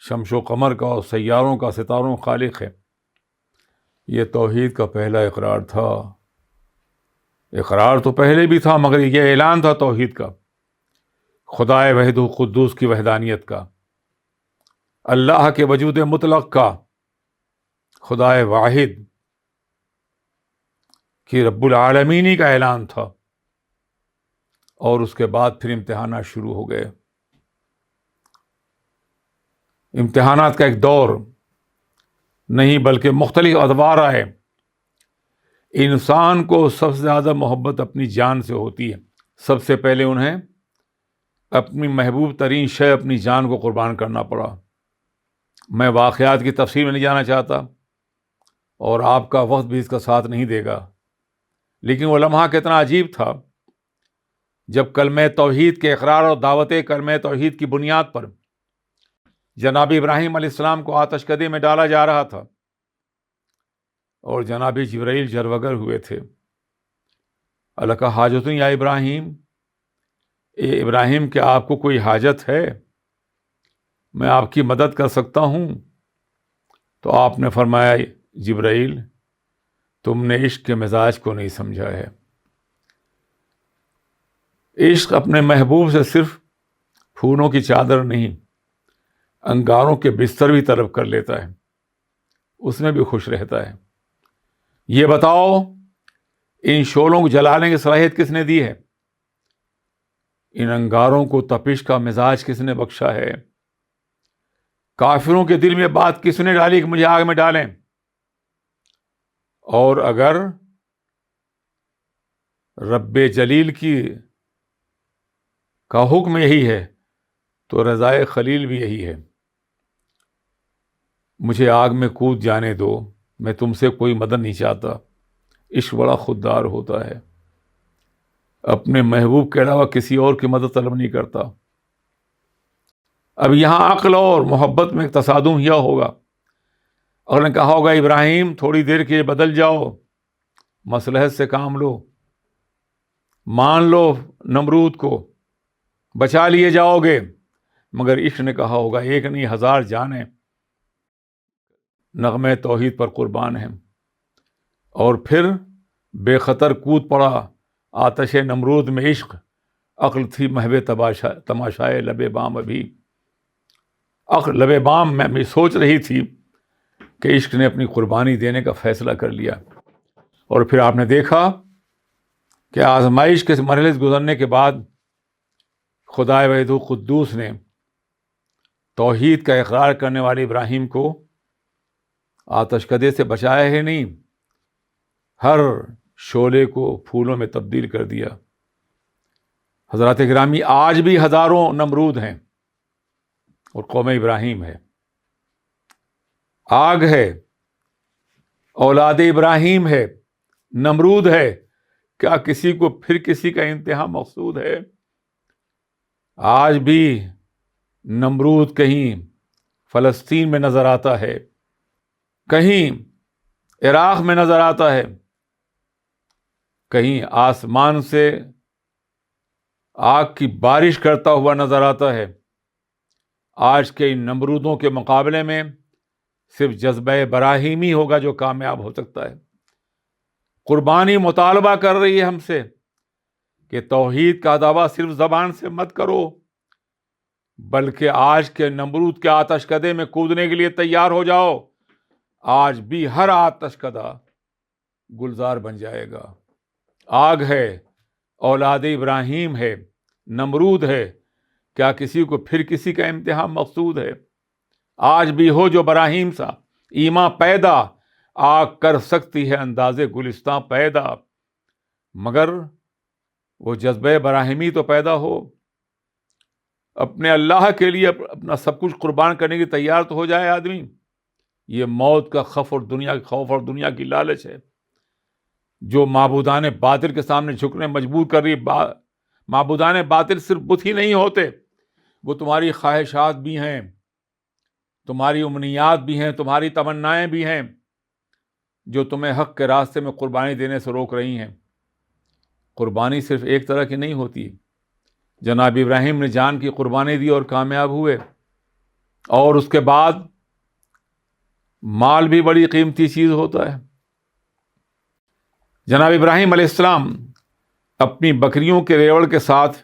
شمس و قمر کا اور سیاروں کا، ستاروں کا خالق ہے. یہ توحید کا پہلا اقرار تھا. اقرار تو پہلے بھی تھا، مگر یہ اعلان تھا توحید کا، خدائے وحید قدوس کی وحدانیت کا، اللہ کے وجود مطلق کا، خدائے واحد کی رب العالمینی کا اعلان تھا. اور اس کے بعد پھر امتحانات شروع ہو گئے. امتحانات کا ایک دور نہیں بلکہ مختلف ادوار آئے. انسان کو سب سے زیادہ محبت اپنی جان سے ہوتی ہے. سب سے پہلے انہیں اپنی محبوب ترین شے اپنی جان کو قربان کرنا پڑا. میں واقعات کی تفصیل میں نہیں جانا چاہتا اور آپ کا وقت بھی اس کا ساتھ نہیں دے گا، لیکن وہ لمحہ کتنا عجیب تھا جب کلمہ توحید کے اقرار اور دعوت کلمہ توحید کی بنیاد پر جناب ابراہیم علیہ السلام کو آتش کدے میں ڈالا جا رہا تھا اور جناب جبرائیل جلوگر ہوئے تھے. الک حاجت یا ابراہیم، اے ابراہیم کیا آپ کو کوئی حاجت ہے؟ میں آپ کی مدد کر سکتا ہوں. تو آپ نے فرمایا، جبرائیل تم نے عشق کے مزاج کو نہیں سمجھا ہے. عشق اپنے محبوب سے صرف پھولوں کی چادر نہیں، انگاروں کے بستر بھی طلب کر لیتا ہے، اس میں بھی خوش رہتا ہے. یہ بتاؤ ان شعلوں کو جلانے کی صلاحیت کس نے دی ہے؟ ان انگاروں کو تپش کا مزاج کس نے بخشا ہے؟ کافروں کے دل میں بات کس نے ڈالی کہ مجھے آگ میں ڈالیں؟ اور اگر رب جلیل کا حکم یہی ہے تو رضائے خلیل بھی یہی ہے. مجھے آگ میں کود جانے دو، میں تم سے کوئی مدد نہیں چاہتا. عشق بڑا خوددار ہوتا ہے، اپنے محبوب کے علاوہ کسی اور کی مدد طلب نہیں کرتا. اب یہاں عقل اور محبت میں ایک تصادم ہوا ہوگا. اور نے کہا ہوگا ابراہیم تھوڑی دیر کے لیے بدل جاؤ، مصلحت سے کام لو، مان لو نمرود کو، بچا لیے جاؤ گے. مگر عشق نے کہا ہوگا ایک نہیں 1000 جانیں نغمے توحید پر قربان ہیں. اور پھر بے خطر کود پڑا آتش نمرود میں عشق. عقل تھی محو تماشائے لب بام. ابھی عقل لب بام میں سوچ رہی تھی کہ عشق نے اپنی قربانی دینے کا فیصلہ کر لیا. اور پھر آپ نے دیکھا کہ آزمائش کے مرحلے سے گزرنے کے بعد خدائے وحید قدوس نے توحید کا اقرار کرنے والے ابراہیم کو آتش کدے سے بچایا ہے نہیں، ہر شعلے کو پھولوں میں تبدیل کر دیا. حضرات گرامی، آج بھی ہزاروں نمرود ہیں اور قوم ابراہیم ہے. آگ ہے، اولاد ابراہیم ہے، نمرود ہے. کیا کسی کو پھر کسی کا انتہا مقصود ہے؟ آج بھی نمرود کہیں فلسطین میں نظر آتا ہے، کہیں عراق میں نظر آتا ہے، کہیں آسمان سے آگ کی بارش کرتا ہوا نظر آتا ہے۔ آج کے ان نمرودوں کے مقابلے میں صرف جذبہ براہیمی ہوگا جو کامیاب ہو سکتا ہے۔ قربانی مطالبہ کر رہی ہے ہم سے کہ توحید کا دعویٰ صرف زبان سے مت کرو، بلکہ آج کے نمرود کے آتش کدے میں کودنے کے لیے تیار ہو جاؤ۔ آج بھی ہر آتش کدہ گلزار بن جائے گا۔ آگ ہے، اولاد ابراہیم ہے، نمرود ہے، کیا کسی کو پھر کسی کا امتحان مقصود ہے؟ آج بھی ہو جو براہیم سا ایمان پیدا، آگ کر سکتی ہے اندازے گلستاں پیدا، مگر وہ جذبہ براہیمی تو پیدا ہو، اپنے اللہ کے لیے اپنا سب کچھ قربان کرنے کی تیار تو ہو جائے آدمی۔ یہ موت کا خوف اور دنیا کی لالچ ہے جو معبودان باطل کے سامنے جھکنے مجبور کر رہی۔ معبودان باطل صرف بت ہی نہیں ہوتے، وہ تمہاری خواہشات بھی ہیں، تمہاری امنیات بھی ہیں، تمہاری تمنائیں بھی ہیں، جو تمہیں حق کے راستے میں قربانی دینے سے روک رہی ہیں۔ قربانی صرف ایک طرح کی نہیں ہوتی۔ جناب ابراہیم نے جان کی قربانی دی اور کامیاب ہوئے، اور اس کے بعد مال بھی بڑی قیمتی چیز ہوتا ہے۔ جناب ابراہیم علیہ السلام اپنی بکریوں کے ریوڑ کے ساتھ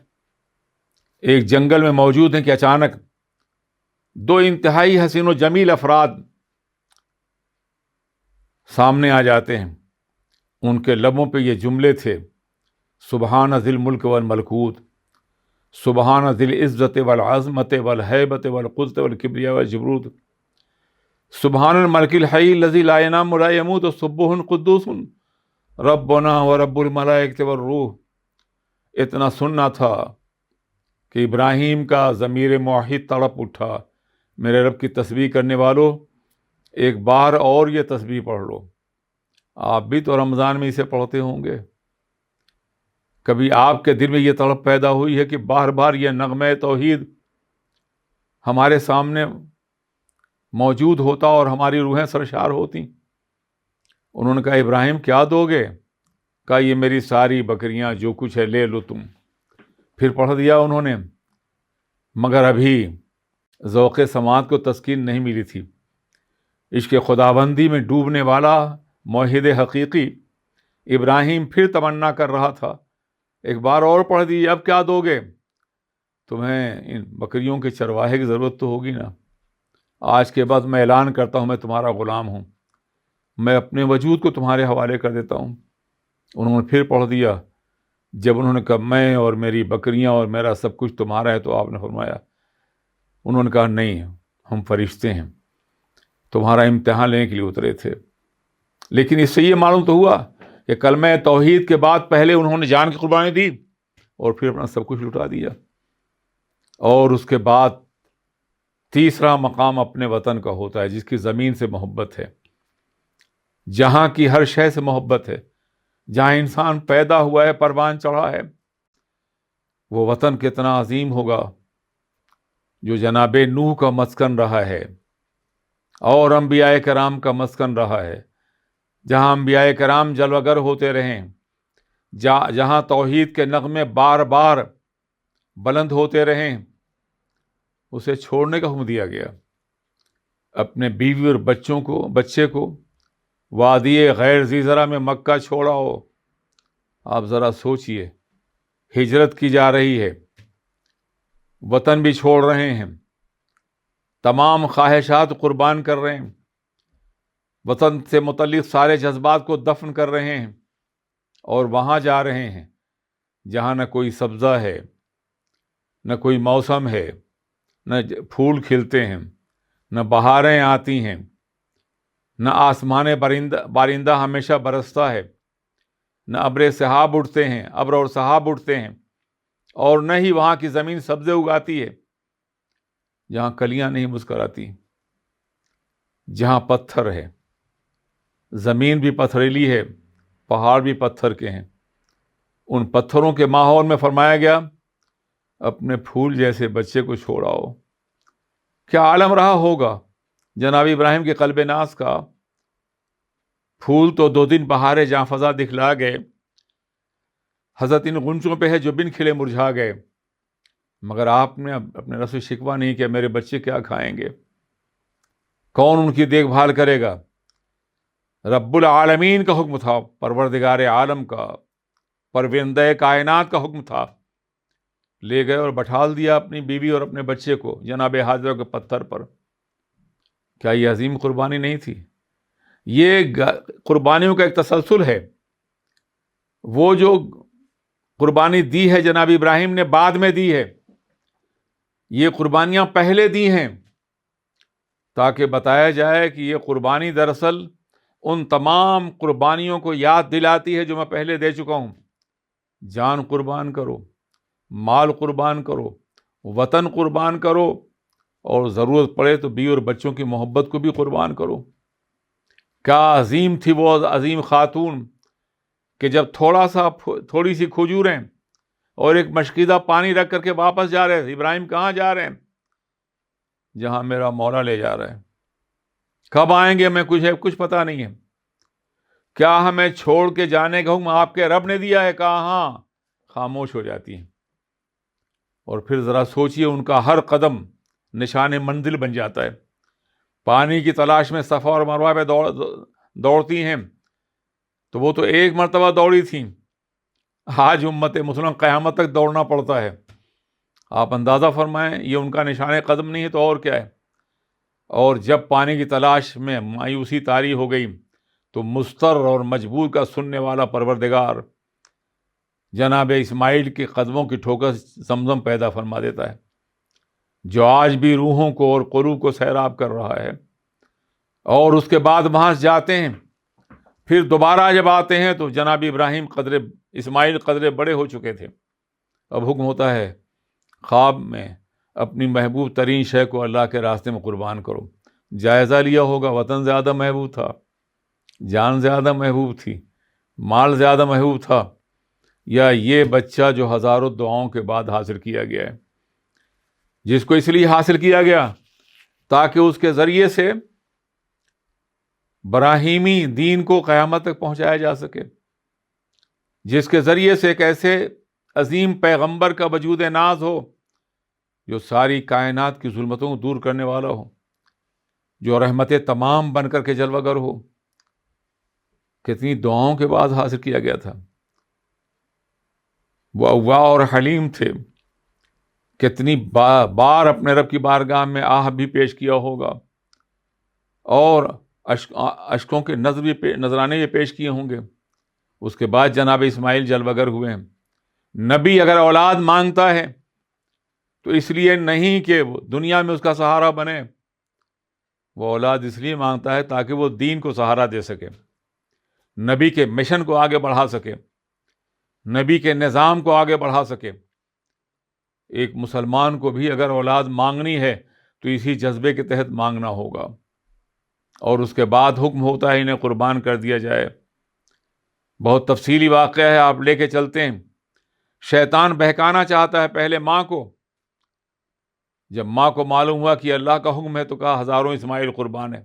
ایک جنگل میں موجود ہیں کہ اچانک دو انتہائی حسین و جمیل افراد سامنے آ جاتے ہیں۔ ان کے لبوں پہ یہ جملے تھے: سبحان ذی الملک والملکوت، سبحان ذی العزت والعظمت والہیبت والقدرت والکبریاء والجبروت، سبحان الملک الحی الذی لا ینام ولا یموت سبوح قدوس ربنا ورب الملائکۃ والروح۔ اتنا سننا تھا کہ ابراہیم کا ضمیر موحد تڑپ اٹھا، میرے رب کی تسبیح کرنے والوں، ایک بار اور یہ تسبیح پڑھ لو۔ آپ بھی تو رمضان میں اسے پڑھتے ہوں گے۔ کبھی آپ کے دل میں یہ تڑپ پیدا ہوئی ہے کہ بار بار یہ نغمہ توحید ہمارے سامنے موجود ہوتا اور ہماری روحیں سرشار ہوتی؟ انہوں نے کہا ابراہیم کیا دو گے؟ کہا یہ میری ساری بکریاں جو کچھ ہے لے لو تم۔ پھر پڑھ دیا انہوں نے، مگر ابھی ذوق سماعت کو تسکین نہیں ملی تھی۔ عشق خداوندی میں ڈوبنے والا موحد حقیقی ابراہیم پھر تمنا کر رہا تھا، ایک بار اور پڑھ دی، اب کیا دو گے؟ تمہیں ان بکریوں کے چرواہے کی ضرورت تو ہوگی نا۔ آج کے بعد میں اعلان کرتا ہوں میں تمہارا غلام ہوں، میں اپنے وجود کو تمہارے حوالے کر دیتا ہوں۔ انہوں نے پھر پڑھ دیا۔ جب انہوں نے کہا میں اور میری بکریاں اور میرا سب کچھ تمہارا ہے، تو آپ نے فرمایا، انہوں نے کہا نہیں، ہم فرشتے ہیں، تمہارا امتحان لینے کے لیے اترے تھے۔ لیکن اس سے یہ معلوم تو ہوا کہ کلمہ توحید کے بعد پہلے انہوں نے جان کی قربانی دی اور پھر اپنا سب کچھ لٹا دیا، اور اس کے بعد تیسرا مقام اپنے وطن کا ہوتا ہے، جس کی زمین سے محبت ہے، جہاں کی ہر شے سے محبت ہے، جہاں انسان پیدا ہوا ہے، پروان چڑھا ہے۔ وہ وطن کتنا عظیم ہوگا جو جناب نوح کا مسکن رہا ہے اور انبیاء کرام کا مسکن رہا ہے، جہاں انبیاء کرام جلوہ گر ہوتے رہیں، جہاں توحید کے نغمے بار بار بلند ہوتے رہیں۔ اسے چھوڑنے کا حکم دیا گیا، اپنے بیوی اور بچے کو وادی غیر ذی زرع میں مکہ چھوڑاؤ۔ آپ ذرا سوچئے، ہجرت کی جا رہی ہے، وطن بھی چھوڑ رہے ہیں، تمام خواہشات قربان کر رہے ہیں، وطن سے متعلق سارے جذبات کو دفن کر رہے ہیں، اور وہاں جا رہے ہیں جہاں نہ کوئی سبزہ ہے، نہ کوئی موسم ہے، نہ پھول کھلتے ہیں، نہ بہاریں آتی ہیں، نہ آسمان بارندہ ہمیشہ برستا ہے، نہ ابر اور سحاب اٹھتے ہیں، اور نہ ہی وہاں کی زمین سبزے اگاتی ہے، جہاں کلیاں نہیں مسکراتی، جہاں پتھر ہے، زمین بھی پتھریلی ہے، پہاڑ بھی پتھر کے ہیں۔ ان پتھروں کے ماحول میں فرمایا گیا اپنے پھول جیسے بچے کو چھوڑاؤ۔ کیا عالم رہا ہوگا جناب ابراہیم کے قلب ناز کا۔ پھول تو 2 دن بہارے جاں فضا دکھلا گئے، حضرت ان غنچوں پہ ہے جو بن کھلے مرجھا گئے، مگر آپ نے اپنے رس و شکوہ نہیں کیا میرے بچے کیا کھائیں گے، کون ان کی دیکھ بھال کرے گا۔ رب العالمین کا حکم تھا، پروردگار عالم کا، پروندہ کائنات کا حکم تھا۔ لے گئے اور بٹھال دیا اپنی بیوی اور اپنے بچے کو جناب حاضرہ کے پتھر پر۔ کیا یہ عظیم قربانی نہیں تھی؟ یہ قربانیوں کا ایک تسلسل ہے۔ وہ جو قربانی دی ہے جناب ابراہیم نے بعد میں دی ہے، یہ قربانیاں پہلے دی ہیں تاکہ بتایا جائے کہ یہ قربانی دراصل ان تمام قربانیوں کو یاد دلاتی ہے جو میں پہلے دے چکا ہوں۔ جان قربان کرو، مال قربان کرو، وطن قربان کرو، اور ضرورت پڑے تو بیوی اور بچوں کی محبت کو بھی قربان کرو۔ کیا عظیم تھی وہ عظیم خاتون کہ جب تھوڑی سی کھجوریں اور ایک مشکیزہ پانی رکھ کر کے واپس جا رہے تھے۔ ابراہیم کہاں جا رہے ہیں؟ جہاں میرا مولا لے جا رہا ہے۔ کب آئیں گے ہمیں کچھ پتہ نہیں ہے۔ کیا ہمیں چھوڑ کے جانے کا حکم آپ کے رب نے دیا ہے؟ کہا ہاں، خاموش ہو جاتی ہیں۔ اور پھر ذرا سوچئے، ان کا ہر قدم نشان منزل بن جاتا ہے۔ پانی کی تلاش میں صفا اور مروہ پہ دوڑتی ہیں، تو وہ تو ایک مرتبہ دوڑی تھیں، آج امت مسلم قیامت تک دوڑنا پڑتا ہے۔ آپ اندازہ فرمائیں، یہ ان کا نشان قدم نہیں ہے تو اور کیا ہے۔ اور جب پانی کی تلاش میں مایوسی طاری ہو گئی تو مضطر اور مجبور کا سننے والا پروردگار جناب اسماعیل کے قدموں کی ٹھوکر زمزم پیدا فرما دیتا ہے، جو آج بھی روحوں کو اور قلوب کو سیراب کر رہا ہے۔ اور اس کے بعد وہاں سے جاتے ہیں، پھر دوبارہ جب آتے ہیں تو جناب ابراہیم اسماعیل قدرے بڑے ہو چکے تھے۔ اب حکم ہوتا ہے خواب میں اپنی محبوب ترین شے کو اللہ کے راستے میں قربان کرو۔ جائزہ لیا ہوگا، وطن زیادہ محبوب تھا، جان زیادہ محبوب تھی، مال زیادہ محبوب تھا، یا یہ بچہ جو ہزاروں دعاؤں کے بعد حاصل کیا گیا ہے، جس کو اس لیے حاصل کیا گیا تاکہ اس کے ذریعے سے براہیمی دین کو قیامت تک پہنچایا جا سکے، جس کے ذریعے سے ایک ایسے عظیم پیغمبر کا وجود ناز ہو جو ساری کائنات کی ظلمتوں کو دور کرنے والا ہو، جو رحمت تمام بن کر کے جلوہ گر ہو۔ کتنی دعاؤں کے بعد حاصل کیا گیا تھا۔ وہ اواہ اور حلیم تھے، کتنی بار اپنے رب کی بارگاہ میں آہ بھی پیش کیا ہوگا، اور اشکوں کے نذرانے بھی پیش کیے ہوں گے۔ اس کے بعد جناب اسماعیل جلوہ گر ہوئے ہیں۔ نبی اگر اولاد مانگتا ہے تو اس لیے نہیں کہ وہ دنیا میں اس کا سہارا بنے، وہ اولاد اس لیے مانگتا ہے تاکہ وہ دین کو سہارا دے سکے، نبی کے مشن کو آگے بڑھا سکے، نبی کے نظام کو آگے بڑھا سکے۔ ایک مسلمان کو بھی اگر اولاد مانگنی ہے تو اسی جذبے کے تحت مانگنا ہوگا، اور اس کے بعد حکم ہوتا ہے انہیں قربان کر دیا جائے۔ بہت تفصیلی واقعہ ہے، آپ لے کے چلتے ہیں۔ شیطان بہکانا چاہتا ہے پہلے ماں کو، جب ماں کو معلوم ہوا کہ اللہ کا حکم ہے تو کہا ہزاروں اسماعیل قربان ہے،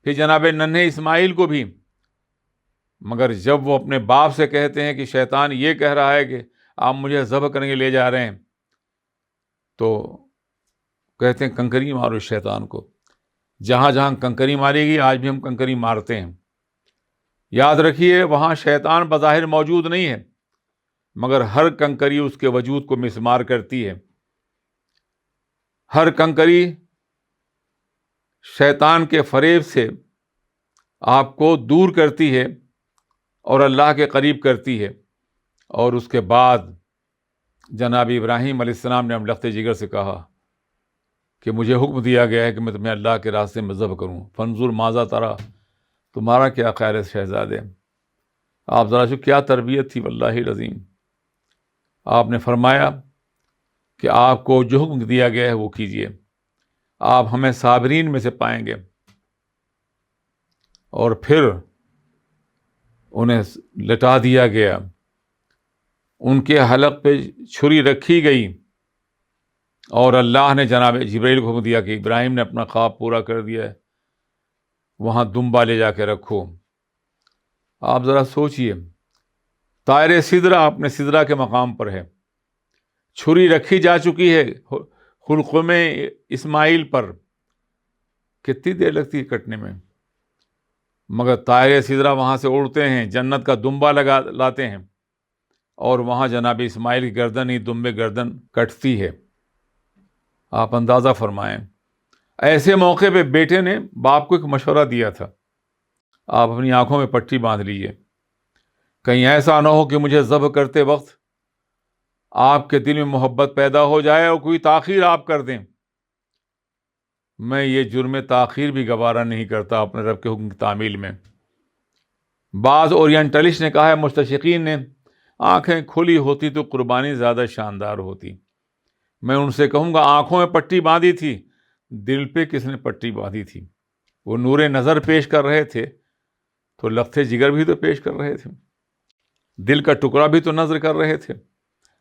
پھر جناب ننھے اسماعیل کو بھی۔ مگر جب وہ اپنے باپ سے کہتے ہیں کہ شیطان یہ کہہ رہا ہے کہ آپ مجھے ذبح کرنے کے لیے جا رہے ہیں، تو کہتے ہیں کنکری مارو شیطان کو۔ جہاں جہاں کنکری ماری گئی آج بھی ہم کنکری مارتے ہیں۔ یاد رکھیے، وہاں شیطان بظاہر موجود نہیں ہے، مگر ہر کنکری اس کے وجود کو مسمار کرتی ہے۔ ہر کنکری شیطان کے فریب سے آپ کو دور کرتی ہے اور اللہ کے قریب کرتی ہے۔ اور اس کے بعد جناب ابراہیم علیہ السلام نے ہم لخت جگر سے کہا کہ مجھے حکم دیا گیا ہے کہ میں تمہیں اللہ کے راستے میں ذبح کروں، فانظر ماذا ترى، تمہارا کیا خیال ہے شہزادے؟ آپ ذرا سو کیا تربیت تھی واللہ العظیم۔ آپ نے فرمایا کہ آپ کو جو حکم دیا گیا ہے وہ کیجیے، آپ ہمیں صابرین میں سے پائیں گے۔ اور پھر انہیں لٹا دیا گیا، ان کے حلق پہ چھری رکھی گئی اور اللہ نے جناب جبرائیل کو حکم دیا کہ ابراہیم نے اپنا خواب پورا کر دیا ہے، وہاں دمبا لے جا کے رکھو۔ آپ ذرا سوچئے، طائر سدرہ اپنے سدرہ کے مقام پر ہے، چھری رکھی جا چکی ہے حلقوم اسماعیل پر، کتنی دیر لگتی ہے کٹنے میں، مگر طائر سدرہ وہاں سے اڑتے ہیں، جنت کا دمبا لاتے ہیں، اور وہاں جناب اسماعیل کی گردن ہی دمبے گردن کٹتی ہے۔ آپ اندازہ فرمائیں، ایسے موقع پہ بیٹے نے باپ کو ایک مشورہ دیا تھا، آپ اپنی آنکھوں میں پٹی باندھ لیجئے، کہیں ایسا نہ ہو کہ مجھے ذبح کرتے وقت آپ کے دل میں محبت پیدا ہو جائے اور کوئی تاخیر آپ کر دیں۔ میں یہ جرم تاخیر بھی گوارا نہیں کرتا اپنے رب کے حکم کی تعمیل میں۔ بعض اورینٹلسٹ نے کہا ہے، مستشرقین نے، آنکھیں کھلی ہوتی تو قربانی زیادہ شاندار ہوتی۔ میں ان سے کہوں گا، آنکھوں میں پٹی باندھی تھی، دل پہ کس نے پٹی باندھی تھی؟ وہ نور نظر پیش کر رہے تھے تو لخت جگر بھی تو پیش کر رہے تھے، دل کا ٹکڑا بھی تو نظر کر رہے تھے۔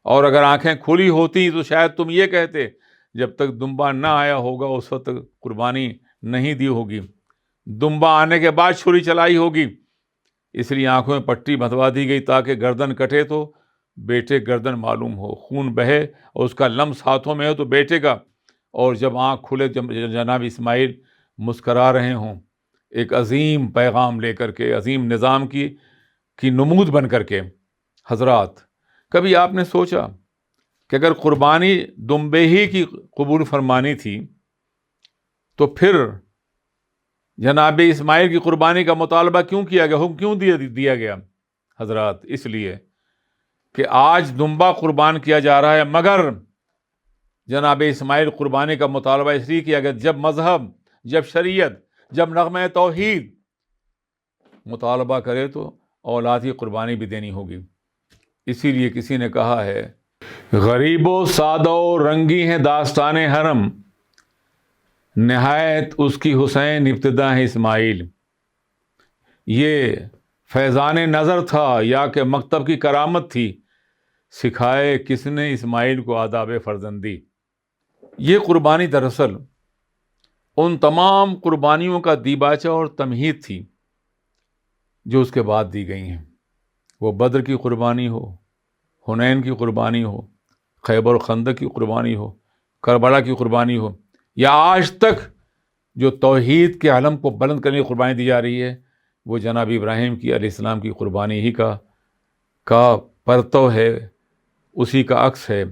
اور اگر آنکھیں کھلی ہوتی تو شاید تم یہ کہتے، جب تک دمبا نہ آیا ہوگا اس وقت تک قربانی نہیں دی ہوگی، دمبا آنے کے بعد چھری چلائی ہوگی۔ اس لیے آنکھوں میں پٹی بندھوا دی گئی تاکہ گردن کٹے تو بیٹے گردن معلوم ہو، خون بہے اور اس کا لمس ہاتھوں میں ہو تو بیٹے کا، اور جب آنکھ کھلے جناب اسماعیل مسکرا رہے ہوں، ایک عظیم پیغام لے کر کے، عظیم نظام کی نمود بن کر کے۔ حضرات، کبھی آپ نے سوچا کہ اگر قربانی دمبے ہی کی قبول فرمانی تھی تو پھر جناب اسماعیل کی قربانی کا مطالبہ کیوں کیا گیا، حکم کیوں دیا گیا؟ حضرات، اس لیے کہ آج دمبا قربان کیا جا رہا ہے، مگر جناب اسماعیل قربانی کا مطالبہ اس لیے کیا گیا جب مذہب، جب شریعت، جب نغمہ توحید مطالبہ کرے تو اولاد کی قربانی بھی دینی ہوگی۔ اسی لیے کسی نے کہا ہے، غریب و سادہ و رنگی ہے داستان حرم، نہایت اس کی حسین ابتدا ہے اسماعیل۔ یہ فیضان نظر تھا یا کہ مکتب کی کرامت تھی، سکھائے کس نے اسماعیل کو آداب فرزندی۔ یہ قربانی دراصل ان تمام قربانیوں کا دیباچہ اور تمہید تھی جو اس کے بعد دی گئی ہیں، وہ بدر کی قربانی ہو، حنین کی قربانی ہو، خیبر و خندق کی قربانی ہو، کربلا کی قربانی ہو، یا آج تک جو توحید کے علم کو بلند کرنے کی قربانی دی جا رہی ہے، وہ جناب ابراہیم کی علیہ السلام کی قربانی ہی کا پرتو ہے، اسی کا عکس ہے،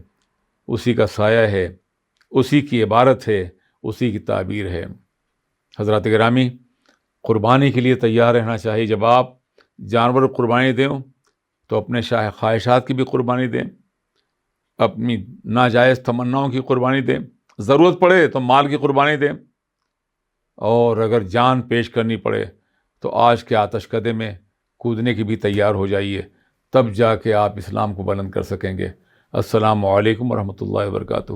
اسی کا سایہ ہے، اسی کی عبارت ہے، اسی کی تعبیر ہے۔ حضرات گرامی، قربانی کے لیے تیار رہنا چاہیے۔ جب آپ جانور قربانی دیں تو اپنے خواہشات کی بھی قربانی دیں، اپنی ناجائز تمناؤں کی قربانی دیں، ضرورت پڑے تو مال کی قربانی دیں، اور اگر جان پیش کرنی پڑے تو آج کے آتش کدے میں کودنے کی بھی تیار ہو جائیے، تب جا کے آپ اسلام کو بلند کر سکیں گے۔ السلام علیکم ورحمۃ اللہ وبرکاتہ۔